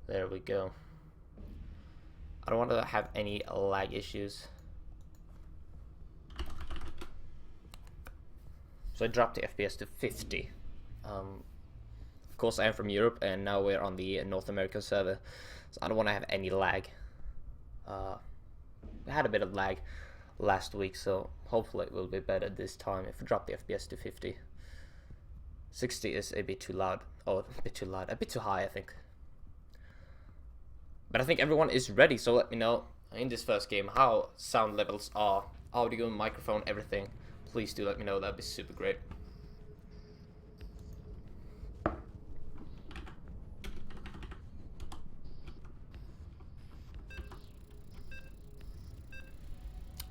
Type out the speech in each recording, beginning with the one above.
There we go. I don't want to have any lag issues. So I dropped the FPS to 50. Of course, I am from Europe, and now we're on the North American server, so I don't want to have any lag. We had a bit of lag last week, so hopefully it will be better this time if we drop the FPS to 50. 60 is a bit too loud. Oh, a bit too loud. A bit too high, I think. But I think everyone is ready, so let me know in this first game how sound levels are. Audio, microphone, everything. Please do let me know, that'd be super great.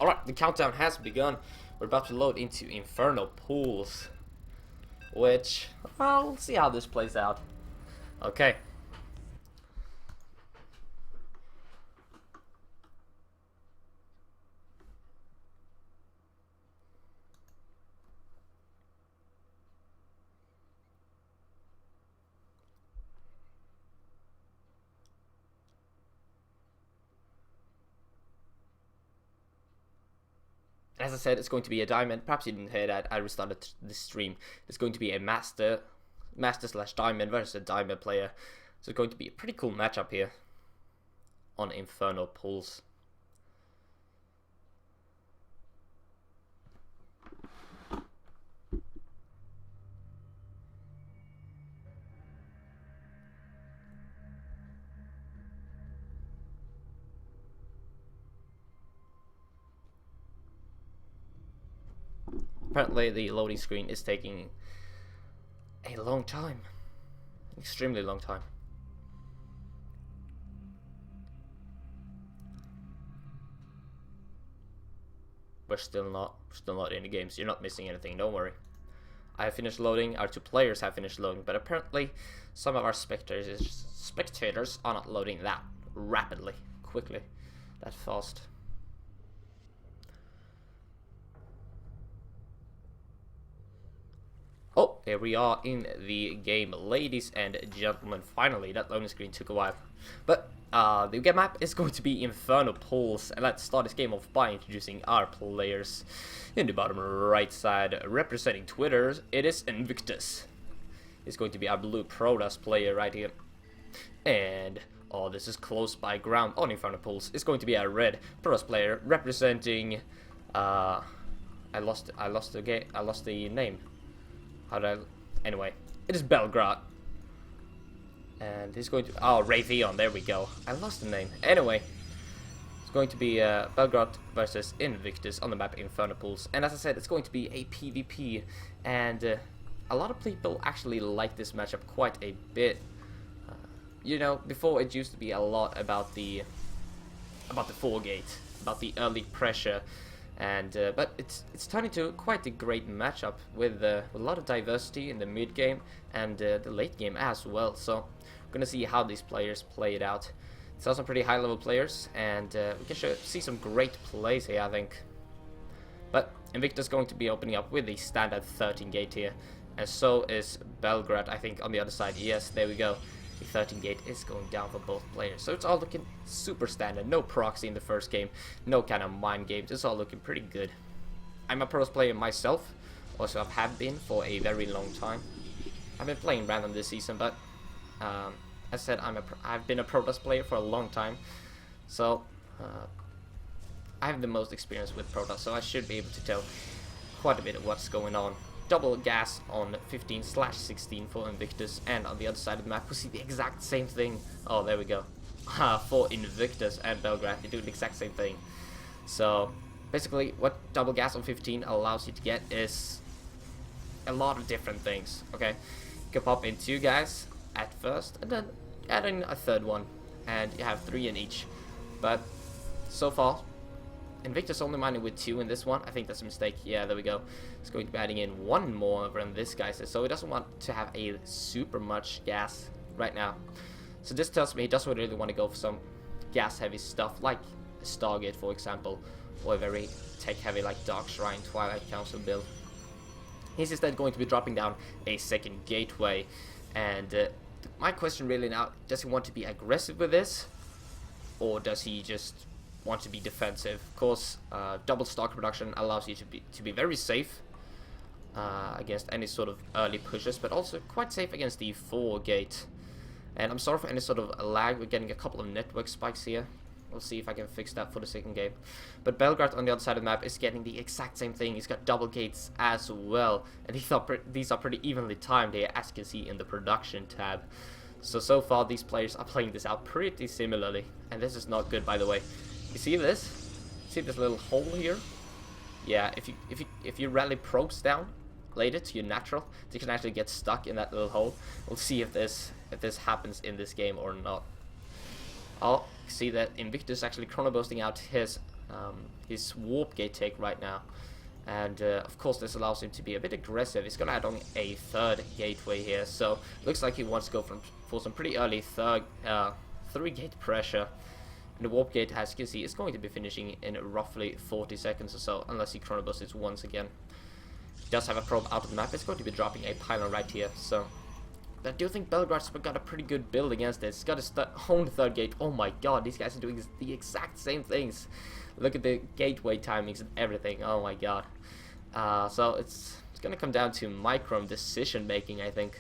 Alright, the countdown has begun. We're about to load into Inferno Pools. Which, I'll see how this plays out. Okay. As I said, it's going to be a diamond. Perhaps you didn't hear that. I restarted the stream. It's going to be a master slash diamond versus a diamond player. So it's going to be a pretty cool matchup here on Inferno Pools. Apparently the loading screen is taking a long time. Extremely long time. We're still not in the game, so you're not missing anything, don't worry. I have finished loading, our two players have finished loading, but apparently some of our spectators are not loading that rapidly, quickly, that fast. Oh, here we are in the game, ladies and gentlemen. Finally, that loading screen took a while. But the game map is going to be Inferno Pools, and let's start this game off by introducing our players. In the bottom right side, representing Twitter, it is Invictus. It's going to be our blue Protoss player right here. And oh, this is close by ground on Inferno Pools. It's going to be our red Protoss player representing. I lost the name. Anyway, it is Belgrade. And he's going to... Oh, Raytheon, there we go. I lost the name. Anyway, it's going to be Belgrade versus Invictus on the map Inferno Pools. And as I said, it's going to be a PvP. And a lot of people actually like this matchup quite a bit. You know, before it used to be a lot about the 4-gate, about the early pressure. And but it's turning into quite a great matchup with a lot of diversity in the mid game and the late game as well. So we're gonna see how these players play it out. It's also pretty high level players, and we can see some great plays here, I think. But Invictus is going to be opening up with the standard 13 gate here, and so is Belgrade, I think, on the other side. Yes, there we go. The 13 gate is going down for both players, so it's all looking super standard. No proxy in the first game, no kind of mind games. It's all looking pretty good. I'm a Protoss player myself, also I have been for a very long time. I've been playing random this season, but as I said, I've been a Protoss player for a long time, so I have the most experience with Protoss, so I should be able to tell quite a bit of what's going on. Double gas on 15/16 for Invictus, and on the other side of the map we see the exact same thing. Oh, there we go. For Invictus and Belgrade, they do the exact same thing. So basically what double gas on 15 allows you to get is a lot of different things. Okay, you can pop in 2 guys at first and then add in a 3rd one, and you have 3 in each. But so far Invictus only mining with 2 in this one. I think that's a mistake. Yeah, there we go. It's going to be adding in 1 more than this guy says, so he doesn't want to have a super much gas right now. So this tells me he doesn't really want to go for some gas heavy stuff like a Stargate, for example, or a very tech heavy like Dark Shrine Twilight Council build. He's instead going to be dropping down a 2nd gateway, and the my question really now, does he want to be aggressive with this? Or does he just want to be defensive? Of course, double stock production allows you to be very safe against any sort of early pushes, but also quite safe against the 4 gate. And I'm sorry for any sort of lag. We're getting a couple of network spikes here. We'll see if I can fix that for the second game. But Belgrade on the other side of the map is getting the exact same thing. He's got double gates as well, and these are pretty evenly timed here, as you can see in the production tab. So far these players are playing this out pretty similarly, and this is not good, by the way. You see this? See this little hole here? Yeah, if you rally probes down later to your natural, they can actually get stuck in that little hole. We'll see if this happens in this game or not. I'll see that Invictus actually chrono boosting out his warp gate take right now, and of course this allows him to be a bit aggressive. He's gonna add on a 3rd gateway here, so looks like he wants to go for some pretty early 3 gate pressure. And the warp gate, as you can see, is going to be finishing in roughly 40 seconds or so, unless he chrono busts it once again. He does have a probe out of the map. It's going to be dropping a pylon right here, so. But I do think Belgrade's got a pretty good build against this. He's got his own 3rd gate. Oh my god, these guys are doing the exact same things. Look at the gateway timings and everything. Oh my god. So it's gonna come down to micro decision making, I think.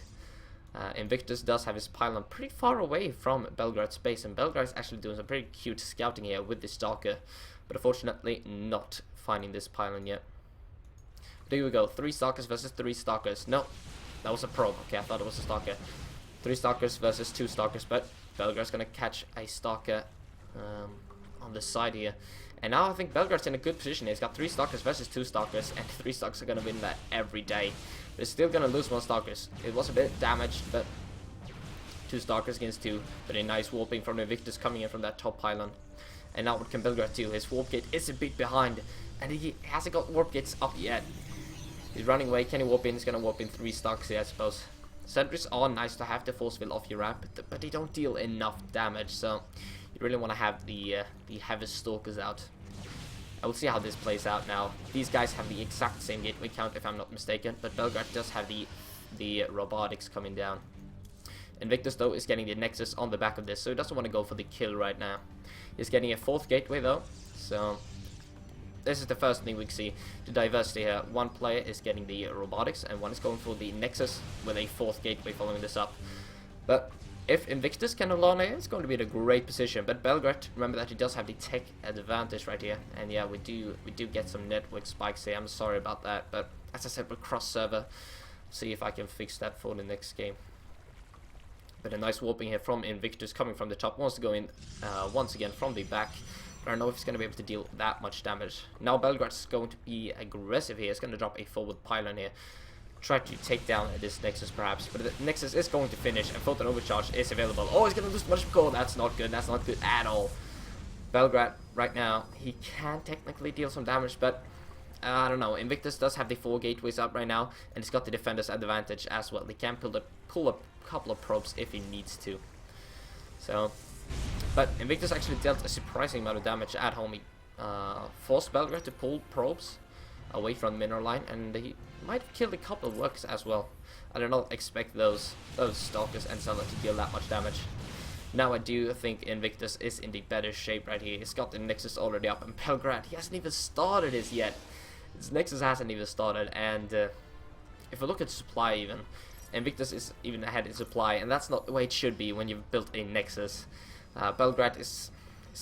Invictus does have his pylon pretty far away from Belgrade's base, and Belgrade's actually doing some pretty cute scouting here with the Stalker, but unfortunately not finding this pylon yet. There we go, 3 Stalkers versus 3 Stalkers. No, that was a probe. Okay, I thought it was a Stalker. 3 Stalkers versus 2 Stalkers, but Belgrade's gonna catch a Stalker on the side here. And now I think Belgrade's in a good position. He's got 3 Stalkers versus 2 Stalkers, and 3 Stalkers are gonna win that every day. But he's still gonna lose 1 Stalkers. It was a bit damaged, but 2 Stalkers against 2. But a nice warping from Invictus coming in from that top pylon. And now what can Belgrade do? His warp gate is a bit behind, and he hasn't got warp gates up yet. He's running away. Can he warp in? He's gonna warp in 3 Stalkers here, I suppose. Sentries are nice to have the force field off your ramp, but they don't deal enough damage, so you really want to have the heavy Stalkers out. I will see how this plays out now. These guys have the exact same gateway count, if I'm not mistaken, but Belgrade does have the robotics coming down. Invictus, though, is getting the Nexus on the back of this, so he doesn't want to go for the kill right now. He's getting a 4th gateway, though, so this is the first thing we can see. The diversity here. 1 player is getting the robotics, and 1 is going for the Nexus with a 4th gateway following this up. But if Invictus can hold on here, it's going to be in a great position. But Belgrade, remember that he does have the tech advantage right here. And yeah, we do get some network spikes here. I'm sorry about that. But as I said, we're cross-server. See if I can fix that for the next game. But a nice warping here from Invictus coming from the top. Wants to go in once again from the back. But I don't know if he's going to be able to deal that much damage. Now Belgrade's going to be aggressive here. He's going to drop a forward pylon here. Try to take down this Nexus perhaps, but the Nexus is going to finish, and Photon Overcharge is available. Oh, he's going to lose much core. That's not good. That's not good at all. Belgrade, right now, he can technically deal some damage, but I don't know. Invictus does have the 4 gateways up right now, and he's got the defender's advantage as well. He can pull a couple of probes if he needs to. So, but Invictus actually dealt a surprising amount of damage at home. He forced Belgrade to pull probes away from the mineral line, and he might have killed a couple of workers as well. I do not expect those Stalkers and Zealot to deal that much damage. Now I do think Invictus is in the better shape right here. He's got the Nexus already up, and Belgrade, he hasn't even started this yet. His Nexus hasn't even started, and if we look at supply even, Invictus is even ahead in supply, and that's not the way it should be when you've built a Nexus. Belgrade is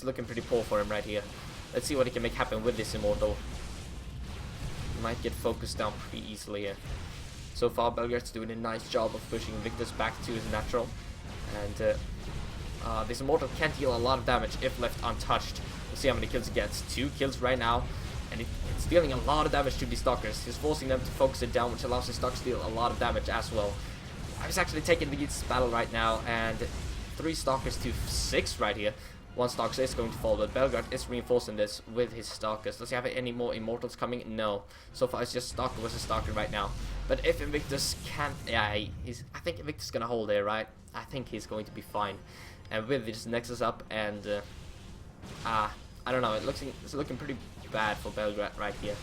looking pretty poor for him right here. Let's see what he can make happen with this Immortal. Might get focused down pretty easily here. So far, Belgrade's doing a nice job of pushing Invictus back to his natural, and this Immortal can deal a lot of damage if left untouched. We'll see how many kills he gets. 2 kills right now, and it's dealing a lot of damage to the Stalkers. He's forcing them to focus it down, which allows the Stalkers to deal a lot of damage as well. He's actually taking this battle right now, and 3 Stalkers to 6 right here. 1 Stalker is going to fall, but Belgrade is reinforcing this with his Stalkers. Does he have any more Immortals coming? No. So far it's just Stalker versus Stalker right now. But if Invictus can... yeah, I think Invictus is going to hold there, right? I think he's going to be fine. And with this Nexus up, and... I don't know, it's looking pretty bad for Belgrade right here.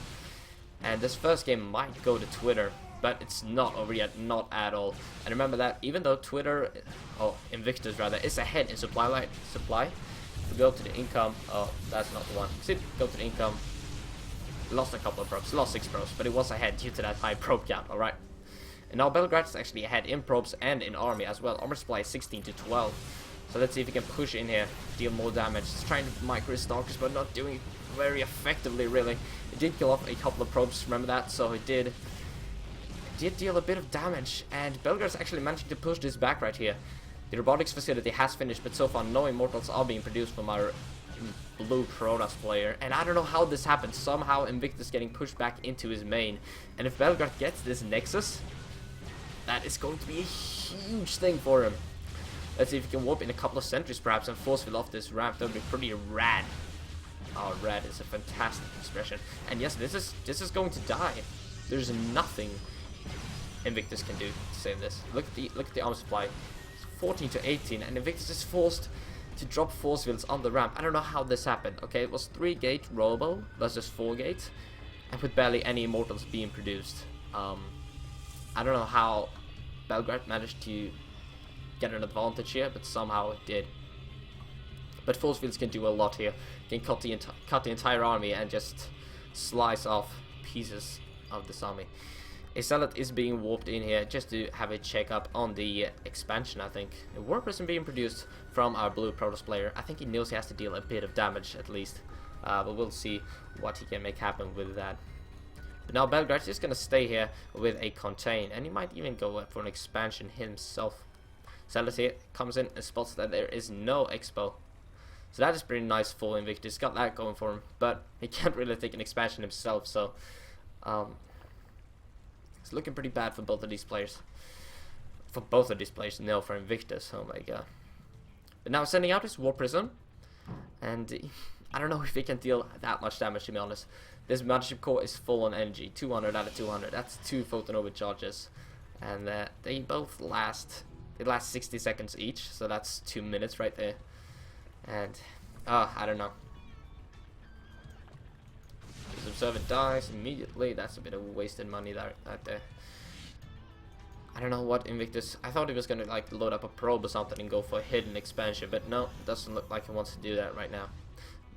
And this first game might go to Twitter. but it's not over yet, not at all. And remember that even though Twitter, oh, Invictus rather, is ahead in supply, if we go to the income, oh, that's not the one. See, go to the income, lost a couple of probes, lost 6 probes, but it was ahead due to that high probe count, alright? And now Belgrade is actually ahead in probes and in army as well. Armor supply is 16 to 12. So let's see if we can push in here, deal more damage. It's trying to micro stalkers, but not doing it very effectively, really. It did kill off a couple of probes, remember that? So it did deal a bit of damage, and Belgrade's actually managing to push this back right here. The robotics facility has finished, but so far no immortals are being produced from our blue Protoss player, and I don't know how this happened. Somehow Invictus getting pushed back into his main, and if Belgrade gets this Nexus, that is going to be a huge thing for him. Let's see if he can warp in a couple of sentries perhaps and force field off this ramp. That would be pretty rad. Oh, rad is a fantastic expression. And yes, this is going to die. There's nothing Invictus can do to save this. Look at the armor supply. It's 14 to 18, and Invictus is forced to drop force fields on the ramp. I don't know how this happened. Okay, it was 3-gate Robo versus 4-gate, and with barely any immortals being produced. I don't know how Belgrade managed to get an advantage here, but somehow it did. But force fields can do a lot here. Can cut the entire army and just slice off pieces of this army. A Zealot is being warped in here just to have a check up on the expansion, I think. A warp isn't being produced from our blue Protoss player. I think he knows he has to deal a bit of damage at least. But we'll see what he can make happen with that. But now Belgrade's just going to stay here with a contain, and he might even go for an expansion himself. Zealot here comes in and spots that there is no expo. So that is pretty nice for Invictus. Got that going for him, but he can't really take an expansion himself, so it's looking pretty bad for both of these players. For both of these players, no, for Invictus, oh my god. But now sending out his War Prism, and I don't know if he can deal that much damage, to be honest. This Mothership Core is full on energy, 200 out of 200, that's 2 photon overcharges. And they both last 60 seconds each, so that's 2 minutes right there. And, I don't know. This observer dies immediately. That's a bit of wasted money right there. I don't know what Invictus... I thought he was going to like load up a probe or something and go for a hidden expansion, but no, it doesn't look like he wants to do that right now.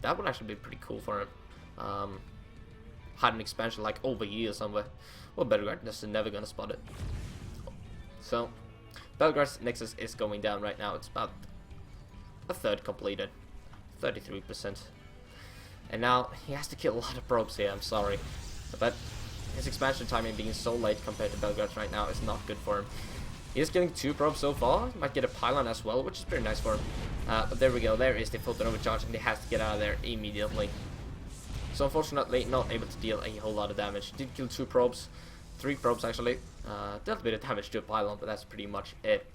That would actually be pretty cool for him. Hide an expansion like over here somewhere. Well, Belgrade is never going to spot it. So, Belgrade's Nexus is going down right now. It's about a third completed. 33%. And now he has to kill a lot of probes here, I'm sorry. But his expansion timing being so late compared to Belgrade's right now is not good for him. He is getting 2 probes so far. He might get a pylon as well, which is pretty nice for him. But there we go. There is the photon overcharge, and he has to get out of there immediately. So unfortunately, not able to deal a whole lot of damage. Did kill 2 probes. 3 probes actually. Dealt a bit of damage to a pylon, but that's pretty much it.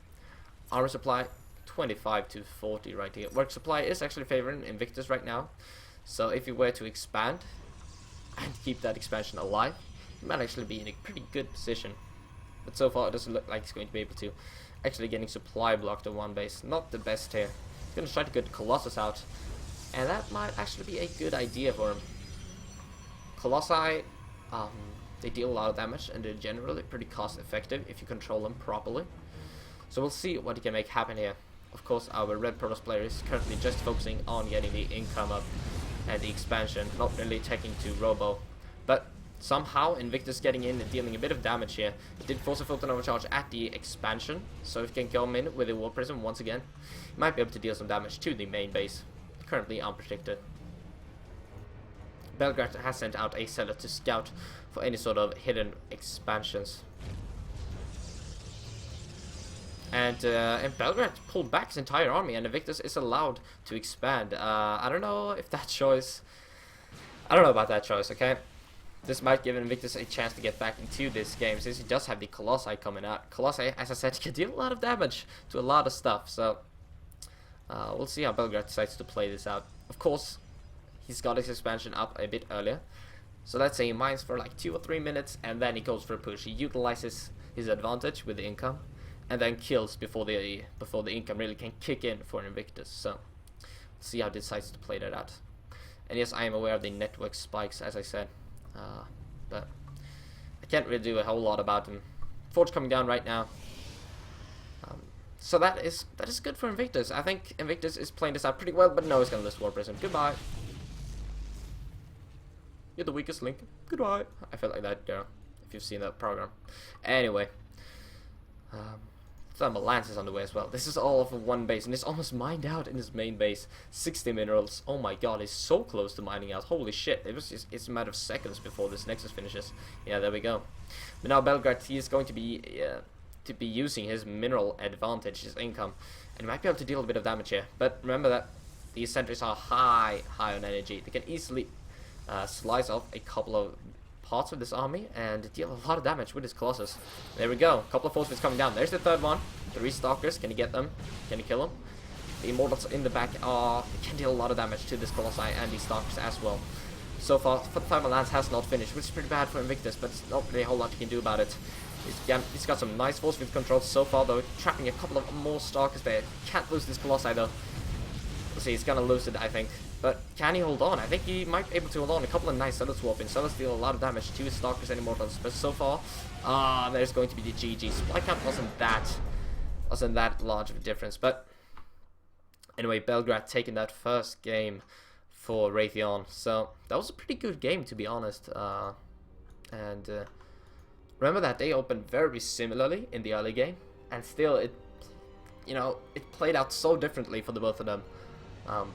Armor supply, 25 to 40 right here. Work supply is actually favoring Invictus right now. So if you were to expand and keep that expansion alive, you might actually be in a pretty good position. But so far it doesn't look like he's going to be able to. Actually getting supply blocked on one base. Not the best here. He's going to try to get Colossus out. And that might actually be a good idea for him. Colossi, they deal a lot of damage and they're generally pretty cost effective if you control them properly. So we'll see what he can make happen here. Of course, our red Protoss player is currently just focusing on getting the income up and the expansion, not really taking to Robo. But somehow Invictus getting in and dealing a bit of damage here. He did force a photon overcharge at the expansion, so if he can come in with a War Prism once again, he might be able to deal some damage to the main base, currently unprotected. Belgrade has sent out a Zealot to scout for any sort of hidden expansions. And Belgrade pulled back his entire army, and Invictus is allowed to expand. I don't know if that choice... I don't know about that choice, okay? This might give Invictus a chance to get back into this game, since he does have the Colossi coming out. Colossi, as I said, can deal a lot of damage to a lot of stuff, so... we'll see how Belgrade decides to play this out. Of course, he's got his expansion up a bit earlier. So let's say he mines for like 2 or 3 minutes, and then he goes for a push. He utilizes his advantage with the income, and then kills before the income really can kick in for Invictus. So, see how he decides to play that out. And yes, I am aware of the network spikes, as I said. But can't really do a whole lot about them. Forge coming down right now. So that is good for Invictus. I think Invictus is playing this out pretty well, but no, he's gonna lose War Prison. Goodbye. You're the weakest link. Goodbye. I felt like that, girl. If you've seen that program. Anyway. Thermal Lance is on the way as well. This is all of one base, and it's almost mined out in his main base. 60 minerals. Oh my god, he's so close to mining out. Holy shit. It's a matter of seconds before this Nexus finishes. Yeah, there we go. But now Belgrade, he is going to be using his mineral advantage, his income, and he might be able to deal a bit of damage here. But remember that these sentries are high on energy. They can easily slice off a couple of parts of this army and deal a lot of damage with his Colossus. There we go. A couple of forces coming down. There's the third one. 3 Stalkers. Can he get them? Can he kill them? The Immortals in the back can deal a lot of damage to this Colossi and these Stalkers as well. So far, Thermal Lance has not finished, which is pretty bad for Invictus, but it's not really a whole lot he can do about it. He's got some nice force field control so far, though, trapping a couple of more Stalkers there. Can't lose this Colossi, though. We'll see, he's gonna lose it, I think. But can he hold on? I think he might be able to hold on. A couple of nice Solar Swap in. Solar deal a lot of damage to his Stalkers and Immortals. But so far, there's going to be the GG. Supply count wasn't that large of a difference. But anyway, Belgrade taking that first game for Raytheon. So that was a pretty good game, to be honest. Remember that they opened very similarly in the early game, and still it played out so differently for the both of them.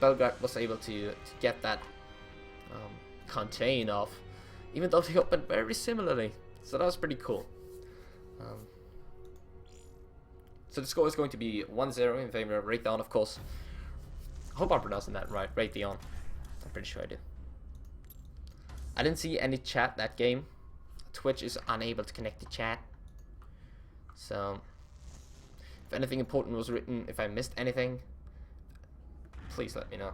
Belgrade was able to get that contain off, even though they opened very similarly. So that was pretty cool. So the score is going to be 1-0 in favor of Raytheon, of course. I hope I'm pronouncing that right, Raytheon. I'm pretty sure I do. I didn't see any chat that game. Twitch is unable to connect the chat. So, if anything important was written, if I missed anything, please let me know.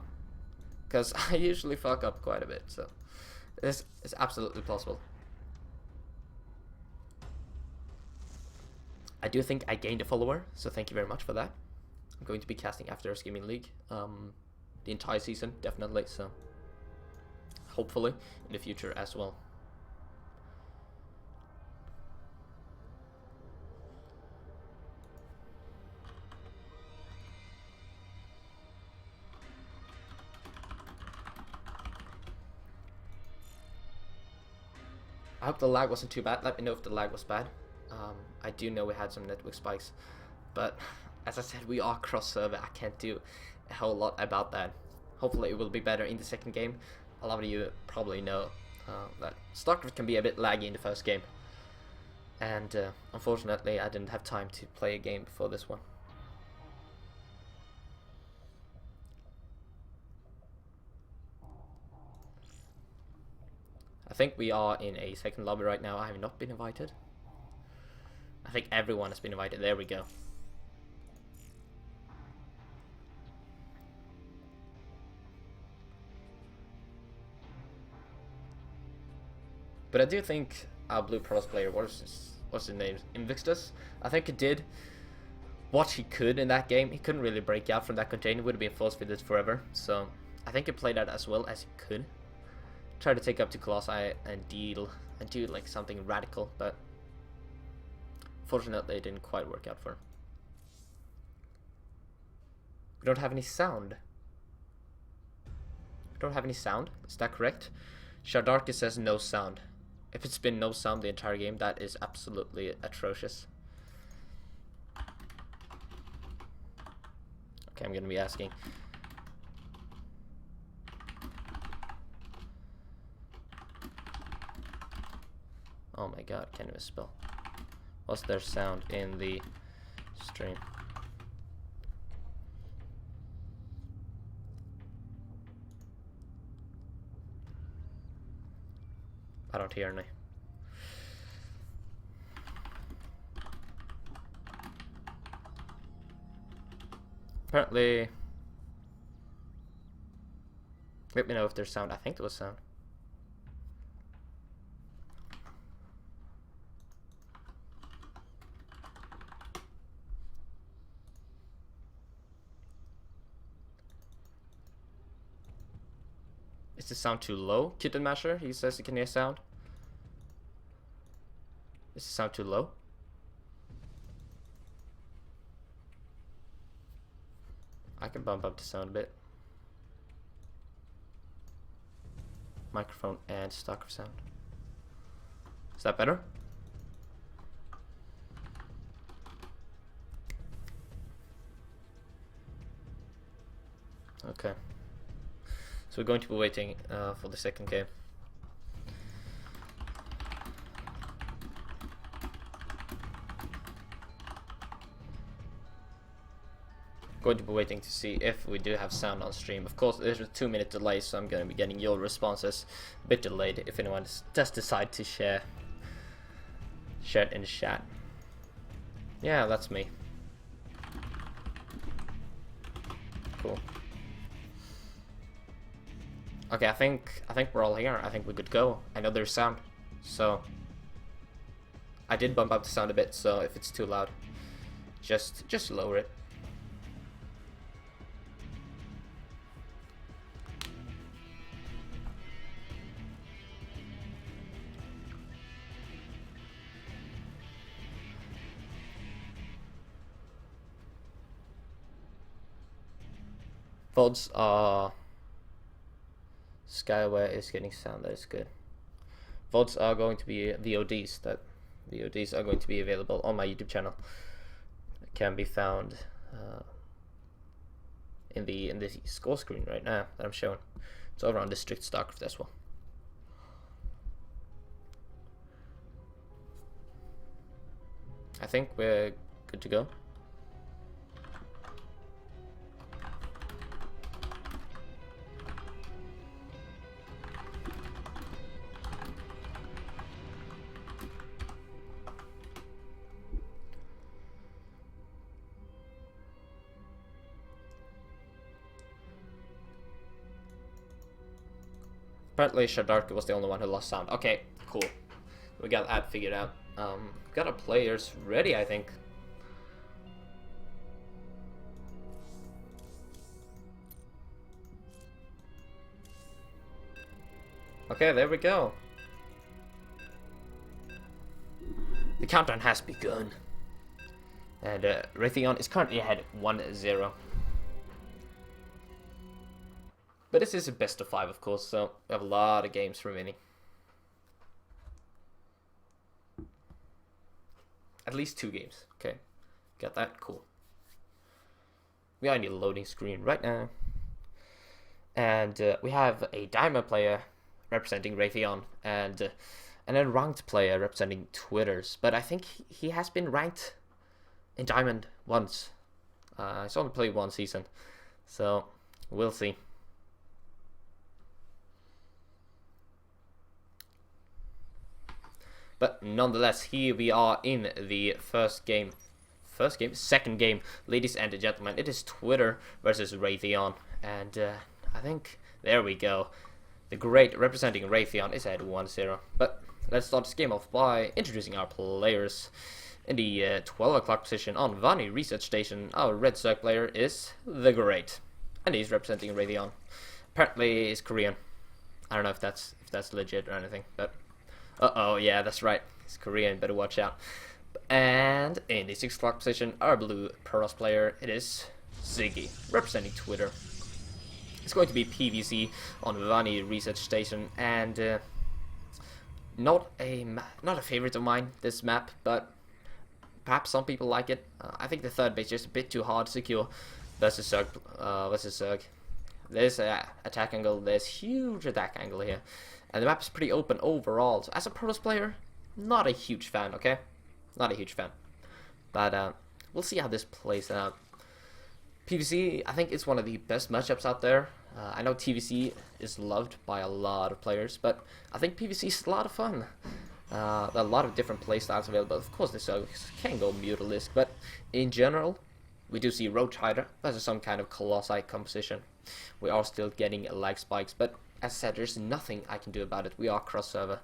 Because I usually fuck up quite a bit, so this is absolutely possible. I do think I gained a follower, so thank you very much for that. I'm going to be casting after Gaming League the entire season, definitely, so hopefully in the future as well. I hope the lag wasn't too bad. Let me know if the lag was bad. I do know we had some network spikes, but as I said, we are cross-server. I can't do a whole lot about that. Hopefully it will be better in the second game. A lot of you probably know that StarCraft can be a bit laggy in the first game. And unfortunately, I didn't have time to play a game before this one. I think we are in a second lobby right now. I have not been invited. I think everyone has been invited. There we go. But I do think our Blue Pros player, what's his name? Invictus? I think he did what he could in that game. He couldn't really break out from that container. It would have been force fitted forever. So I think he played that as well as he could. Try to take up to Colossi and do like something radical, but fortunately it didn't quite work out for him. We don't have any sound. We don't have any sound. Is that correct? Shardarka says no sound. If it's been no sound the entire game, that is absolutely atrocious. Okay, I'm gonna be asking. Oh my god, can't even spell. What's their sound in the stream? I don't hear any. Apparently, let me know if there's sound. I think there was sound. Is the sound too low? Kitten Masher, he says he can hear sound. Does it sound too low? I can bump up the sound a bit. Microphone and stock of sound. Is that better? Okay. So we're going to be waiting for the second game. Going to be waiting to see if we do have sound on stream. Of course, there's a 2-minute delay, so I'm going to be getting your responses a bit delayed if anyone does decide to share it in the chat. Yeah, that's me. Cool. Okay, I think we're all here. I think we could go. I know there's sound, so I did bump up the sound a bit. So if it's too loud, just lower it. VODs are Skyware is getting sound. That is good. VODs are going to be VODs. That VODs are going to be available on my YouTube channel. It can be found in the score screen right now that I'm showing. It's over on District StarCraft as well. I think we're good to go. Apparently Shadarka was the only one who lost sound. Okay, cool. We got that figured out. Got our players ready, I think. Okay, there we go. The countdown has begun. And Raytheon is currently ahead 1-0. But this is a best of 5, of course, so we have a lot of games remaining. At least 2 games. Okay, got that? Cool. We are in the loading screen right now. And we have a Diamond player representing Raytheon and a ranked player representing Twitters. But I think he has been ranked in Diamond once. I saw him play 1 season. So, we'll see. But nonetheless, here we are in the second game, ladies and gentlemen. It is Twitter versus Raytheon, and I think there we go. The great representing Raytheon is at 1-0. But let's start this game off by introducing our players. In the 12 o'clock position on Vani Research Station, our Red Circle player is the Great, and he's representing Raytheon. Apparently, he's Korean. I don't know if that's legit or anything, but. Uh-oh, yeah, that's right. He's Korean, better watch out. And in the 6 o'clock position, our blue Pearls player, it is Ziggy, representing Twitter. It's going to be PVC on Vani Research Station, and not a favorite of mine, this map, but perhaps some people like it. I think the third base is just a bit too hard to secure versus Zerg. There's an attack angle, there's huge attack angle here. And the map is pretty open overall. So as a Protoss player, not a huge fan, okay? Not a huge fan. But we'll see how this plays out. PvC, I think it's one of the best matchups out there. I know TVC is loved by a lot of players, but I think PvC is a lot of fun. There are a lot of different playstyles available. Of course, this can go Mutalisk, but in general, we do see Roach Hydra versus some kind of Colossi composition. We are still getting lag spikes, but as I said, there's nothing I can do about it. We are cross-server.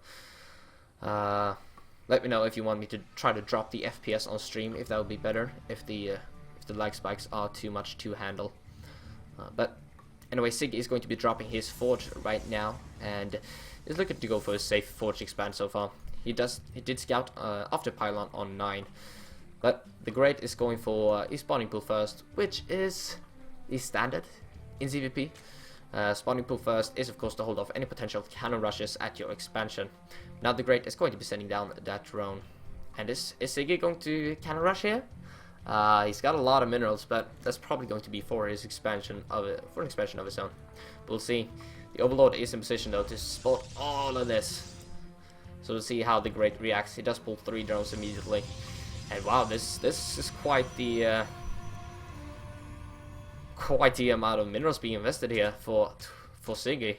Let me know if you want me to try to drop the FPS on stream, if that would be better, if the lag spikes are too much to handle. But anyway, Siggy is going to be dropping his Forge right now, and is looking to go for a safe Forge expand so far. He did scout after pylon on 9. But the Great is going for spawning pool first, which is standard in CVP. Spawning pool first is of course to hold off any potential cannon rushes at your expansion. Now the Great is going to be sending down that drone. And is Siggy going to cannon rush here? He's got a lot of minerals, but that's probably going to be for his expansion of an expansion of his own. We'll see. The Overlord is in position though to spot all of this. So we'll see how the Great reacts. He does pull 3 drones immediately. And wow, this is quite the amount of minerals being invested here for Siggy.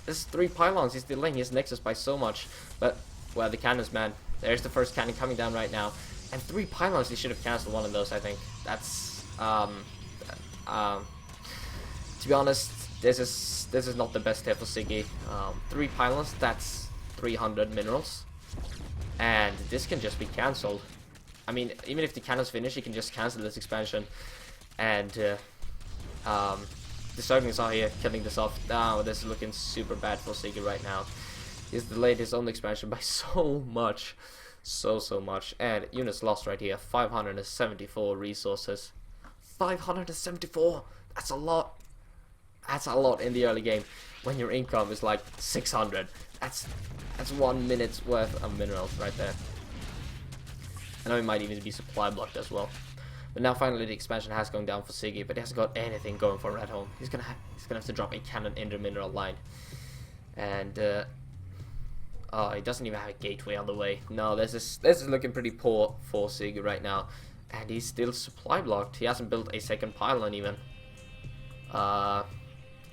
This 3 pylons, he's delaying his nexus by so much. But well, the cannons, man. There's the first cannon coming down right now. And 3 pylons, he should have cancelled one of those, I think. That's to be honest, this is not the best here for Siggy. 3 pylons, that's 300 minerals. And this can just be cancelled. I mean, even if the cannons finish, he can just cancel this expansion. And the Zerglings are here killing this off. Now, this is looking super bad for Siggy right now. He's delayed his own expansion by so much. So much. And units lost right here. 574 resources. 574! That's a lot. That's a lot in the early game. When your income is like 600. That's 1 minute's worth of minerals right there. I know it might even be supply blocked as well. But now finally the expansion has gone down for Siggy, but he hasn't got anything going for Raytheon. He's gonna have to drop a cannon in the mineral line. And oh, he doesn't even have a gateway on the way. No, this is looking pretty poor for Siggy right now. And he's still supply blocked. He hasn't built a second pylon even. The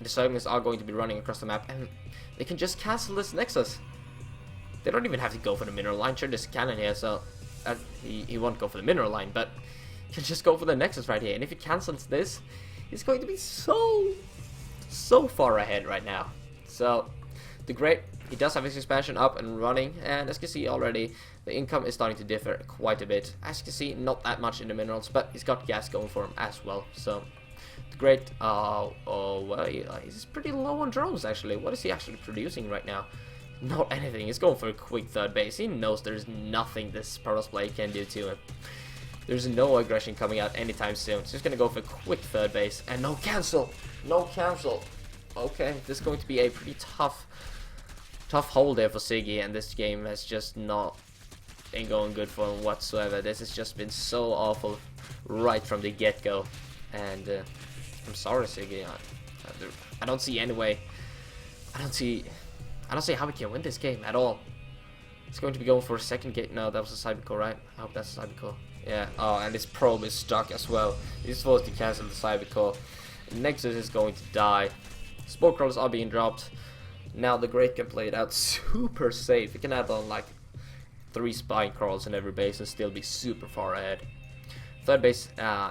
Zerglings are going to be running across the map, and they can just cancel this nexus. They don't even have to go for the mineral line. Sure, there's a cannon here, so he won't go for the mineral line, but he can just go for the nexus right here. And if he cancels this, he's going to be so far ahead right now. So the Great, he does have his expansion up and running, and as you can see already, the income is starting to differ quite a bit. As you can see, not that much in the minerals, but he's got gas going for him as well. So the Great, well, he's pretty low on drones actually. What is he actually producing right now? Not anything. He's going for a quick third base. He knows there's nothing this Protoss player can do to him. There's no aggression coming out anytime soon. So he's gonna go for a quick third base and no cancel. No cancel. Okay, this is going to be a pretty tough hold there for Siggy, and this game has just ain't going good for him whatsoever. This has just been so awful right from the get-go. And I'm sorry, Siggy. I don't see any way. I don't see how we can win this game at all. It's going to be going for a second gate. No, that was a Cybercore, right? I hope that's a Cybercore. Yeah. Oh, and this probe is stuck as well. He's supposed to cancel the Cybercore. Nexus is going to die. Spore crawlers are being dropped. Now the Great can play it out super safe. He can add on like 3 spine crawls in every base and still be super far ahead. Third base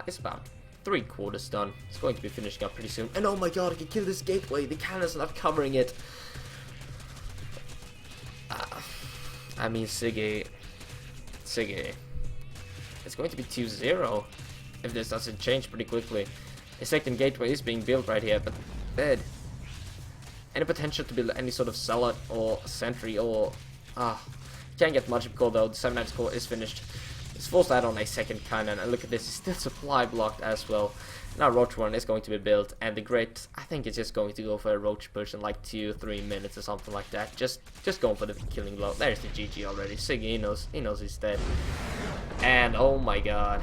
is about 3/4 done. It's going to be finishing up pretty soon. And oh my god, I can kill this gateway. The cannon's not covering it. I mean, Siggy. It's going to be 2-0 if this doesn't change pretty quickly. A second gateway is being built right here, but dead. Any potential to build any sort of zealot or sentry or can't get much because though the 7-9 score is finished. It's forced to add on a second cannon, and look at this, it's still supply blocked as well. Now Roach 1 is going to be built, and the Great, I think it's just going to go for a Roach push in like 2-3 minutes or something like that. Just going for the killing blow. There's the GG already. Siggy, he knows he's dead. And oh my god,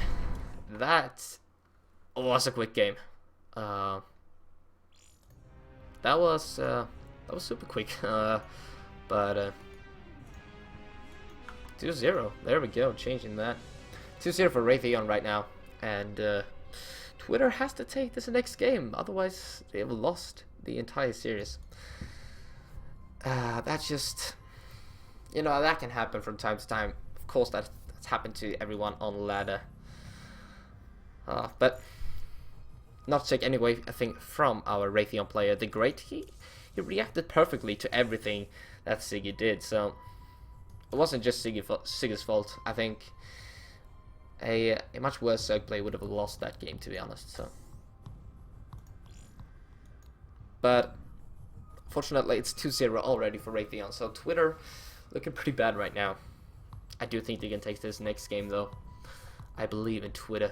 that was a quick game. That was super quick. But 2-0. There we go, changing that. 2-0 for Raytheon right now, and Twitter has to take this next game, otherwise they have lost the entire series. That's just, that can happen from time to time. Of course, that's happened to everyone on ladder. But not to take any away, I think, from our Raytheon player, the Great. He reacted perfectly to everything that Siggy did. So it wasn't just Siggy's fault. I think a much worse Zerg player would have lost that game, to be honest. So, but fortunately, it's 2-0 already for Raytheon. So Twitter looking pretty bad right now. I do think they can take this next game though. I believe in Twitter.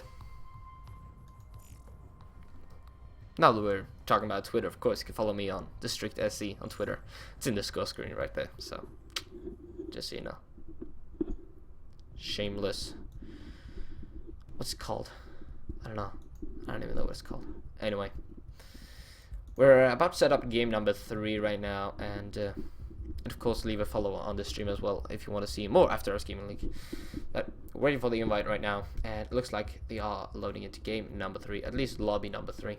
Now that we're talking about Twitter, of course, you can follow me on District SC on Twitter. It's in the score screen right there, so just so you know. Shameless. What's it called? I don't know. I don't even know what it's called. Anyway, we're about to set up game number 3 right now, and of course leave a follow on the stream as well if you want to see more After Hours Gaming League. But we're waiting for the invite right now, and it looks like they are loading into game number 3, at least lobby number 3.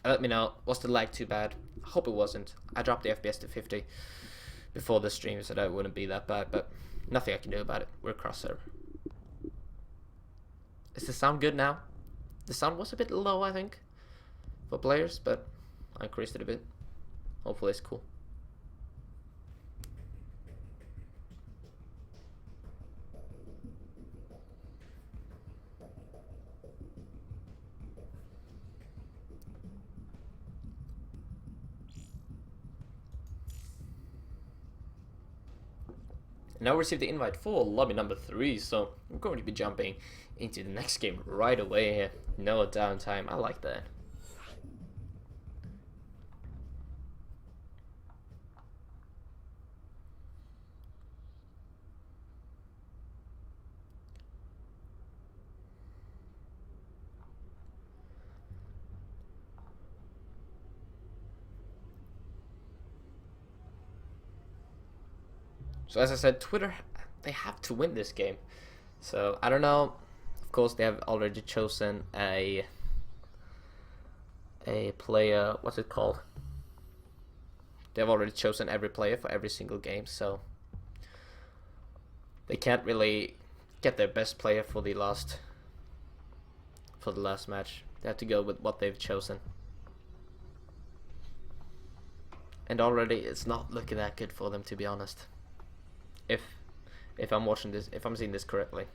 Let me know, was the lag too bad? I hope it wasn't. I dropped the FPS to 50 before the stream, so that it wouldn't be that bad, but nothing I can do about it. We're cross server. Is the sound good now? The sound was a bit low, I think, for players, but I increased it a bit. Hopefully it's cool. Now we received the invite for lobby number 3, so we're going to be jumping into the next game right away here. No downtime, I like that. So as I said, Twitter, they have to win this game. So I don't know. Of course, they have already chosen a player. What's it called? They have already chosen every player for every single game. So they can't really get their best player for the last match. They have to go with what they've chosen. And already, it's not looking that good for them, to be honest. If I'm watching this, if I'm seeing this correctly,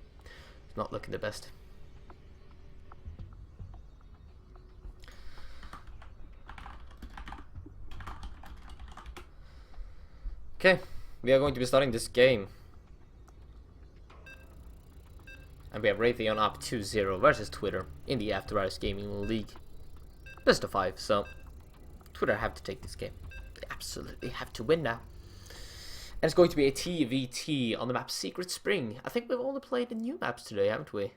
it's not looking the best. Okay, we are going to be starting this game, and we have Raytheon up 2-0 versus Twitter in the After Hours Gaming League best of 5. So Twitter have to take this game. They absolutely have to win now. And it's going to be a TVT on the map Secret Spring. I think we've only played the new maps today, haven't we?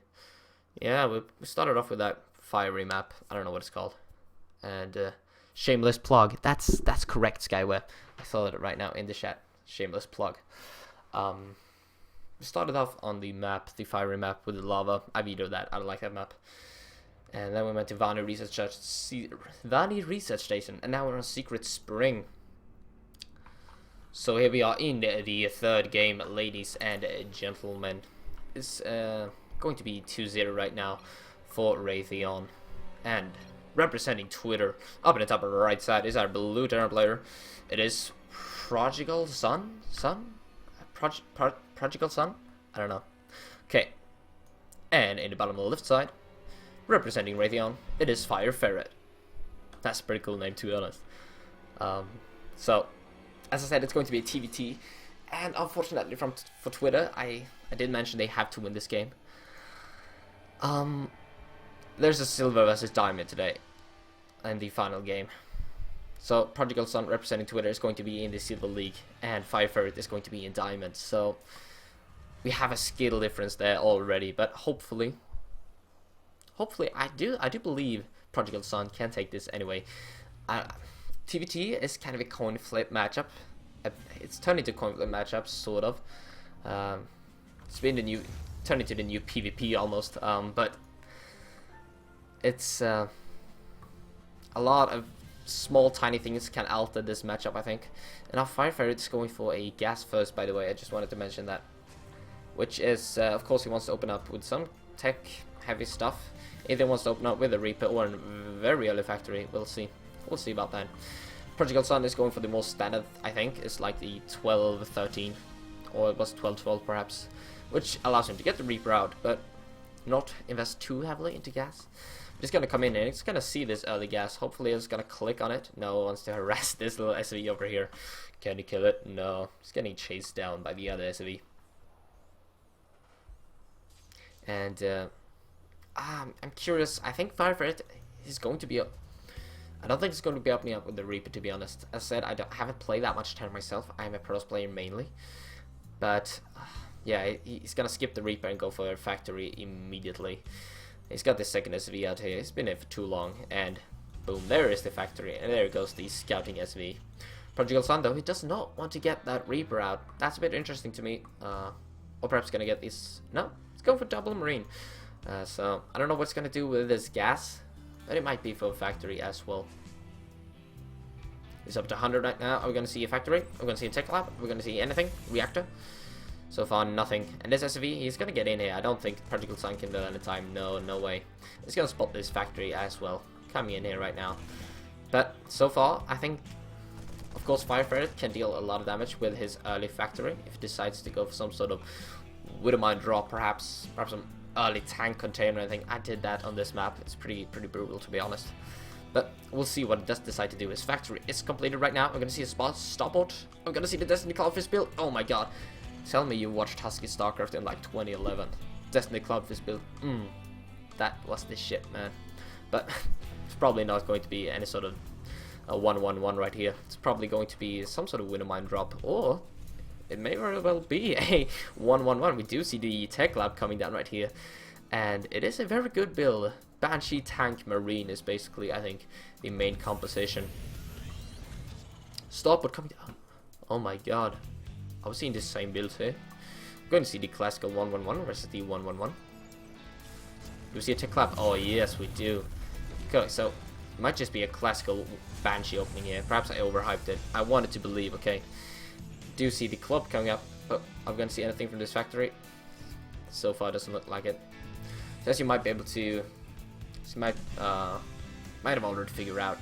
Yeah, we started off with that fiery map. I don't know what it's called. And shameless plug. That's correct, Skyware. I saw it right now in the chat. Shameless plug. We started off on the map, the fiery map with the lava. I vetoed that. I don't like that map. And then we went to Vani Research Station. And now we're on Secret Spring. So here we are in the third game, ladies and gentlemen. It's going to be 2-0 right now for Raytheon. And representing Twitter, up in the top right side is our blue Terran player. It is Prodigal Sun? Prodigal Sun? I don't know. Okay. And in the bottom left side, representing Raytheon, it is Fire Ferret. That's a pretty cool name, to be honest. So, as I said, it's going to be a TVT, and unfortunately for Twitter, I did mention they have to win this game. There's a silver versus diamond today in the final game. So Prodigal Sun representing Twitter is going to be in the silver league, and Fire Ferret is going to be in diamond. So we have a skill difference there already, but hopefully I do believe Prodigal Sun can take this anyway. TVT is kind of a coin flip matchup. It's turned into coin flip matchup, sort of. It's been turned into the new PvP almost. But it's a lot of small, tiny things can alter this matchup, I think. And our Fire Ferret is going for a gas first, by the way. I just wanted to mention that, which is, of course, he wants to open up with some tech-heavy stuff. Either wants to open up with a Reaper or a very early factory. We'll see. We'll see about that. Prodigal Sun is going for the more standard, I think. It's like the 12-13, or it was 12-12 perhaps, which allows him to get the Reaper out, but not invest too heavily into gas. Just gonna come in and it's gonna see this early gas. Hopefully it's gonna click on it. No, it wants to harass this little SV over here. Can he kill it? No. It's getting chased down by the other SV. And I'm curious. I think Firefighter is going to be I don't think it's going to be opening up with the Reaper, to be honest. As I said, I haven't played that much Terran myself. I'm a Pros player mainly. But, yeah, he's going to skip the Reaper and go for a factory immediately. He's got the second SV out here. He's been here for too long. And, boom, there is the factory. And there goes the scouting SV. Prodigal Son, though, he does not want to get that Reaper out. That's a bit interesting to me. Or perhaps going to get this... No, let's go for double Marine. So, I don't know what's going to do with this gas. But it might be for a factory as well. It's up to 100 right now. Are we going to see a factory? Are we going to see a tech lab? Are we going to see anything? Reactor? So far, nothing. And this SV, he's going to get in here. I don't think Prodigal Sun can do it anytime. No, no way. He's going to spot this factory as well. Coming in here right now. But so far, I think, of course, Firefighter can deal a lot of damage with his early factory. If he decides to go for some sort of Widowmine drop, perhaps some early tank container. I think I did that on this map. It's pretty brutal, to be honest. But we'll see what it does decide to do. His factory is completed right now. We're gonna see a stopboard. I'm gonna see the Destiny Cloudfish build. Oh my god. Tell me you watched Husky StarCraft in like 2011. Destiny Cloudfish build. That was the shit, man. But it's probably not going to be any sort of a 1-1-1 right here. It's probably going to be some sort of Widowmine drop, or it may very well be a 1-1-1. We do see the tech lab coming down right here. And it is a very good build. Banshee, Tank, Marine is basically, I think, the main composition. Starboard coming down. Oh my god. I was seeing the same build here. I'm going to see the classical 1-1-1 versus the 1-1-1. Do we see a tech lab? Oh yes, we do. Okay, so it might just be a classical Banshee opening here. Perhaps I overhyped it. I wanted to believe, okay. Do see the club coming up. Oh, I'm going to see anything from this factory. So far, doesn't look like it. So as you might be able to, you might have already figured out,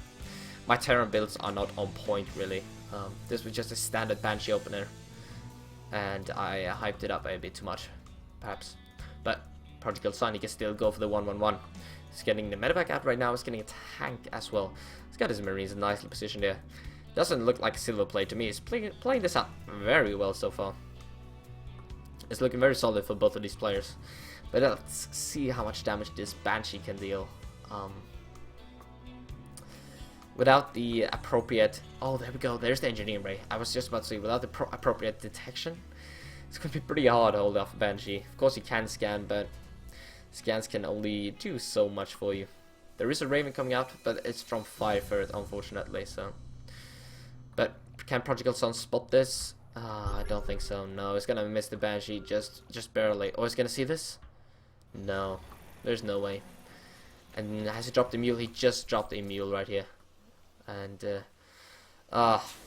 my Terran builds are not on point really. This was just a standard Banshee opener, and I hyped it up a bit too much, perhaps. But Prodigal Sun, he can still go for the 1-1-1. He's getting the medevac out right now. He's getting a tank as well. He's got his Marines nicely positioned there. Doesn't look like a silver play to me. He's playing this out very well so far. It's looking very solid for both of these players. But let's see how much damage this Banshee can deal. Without the appropriate... Oh, there we go. There's the engineering ray. I was just about to say, without the appropriate detection, it's going to be pretty hard to hold off a Banshee. Of course, you can scan, but scans can only do so much for you. There is a Raven coming out, but it's from Firefighter, unfortunately. So, but can Prodigal Sun spot this? I don't think so. No, it's gonna miss the Banshee just barely. Oh, he's gonna see this? No, there's no way. And has he dropped the mule? He just dropped a mule right here. And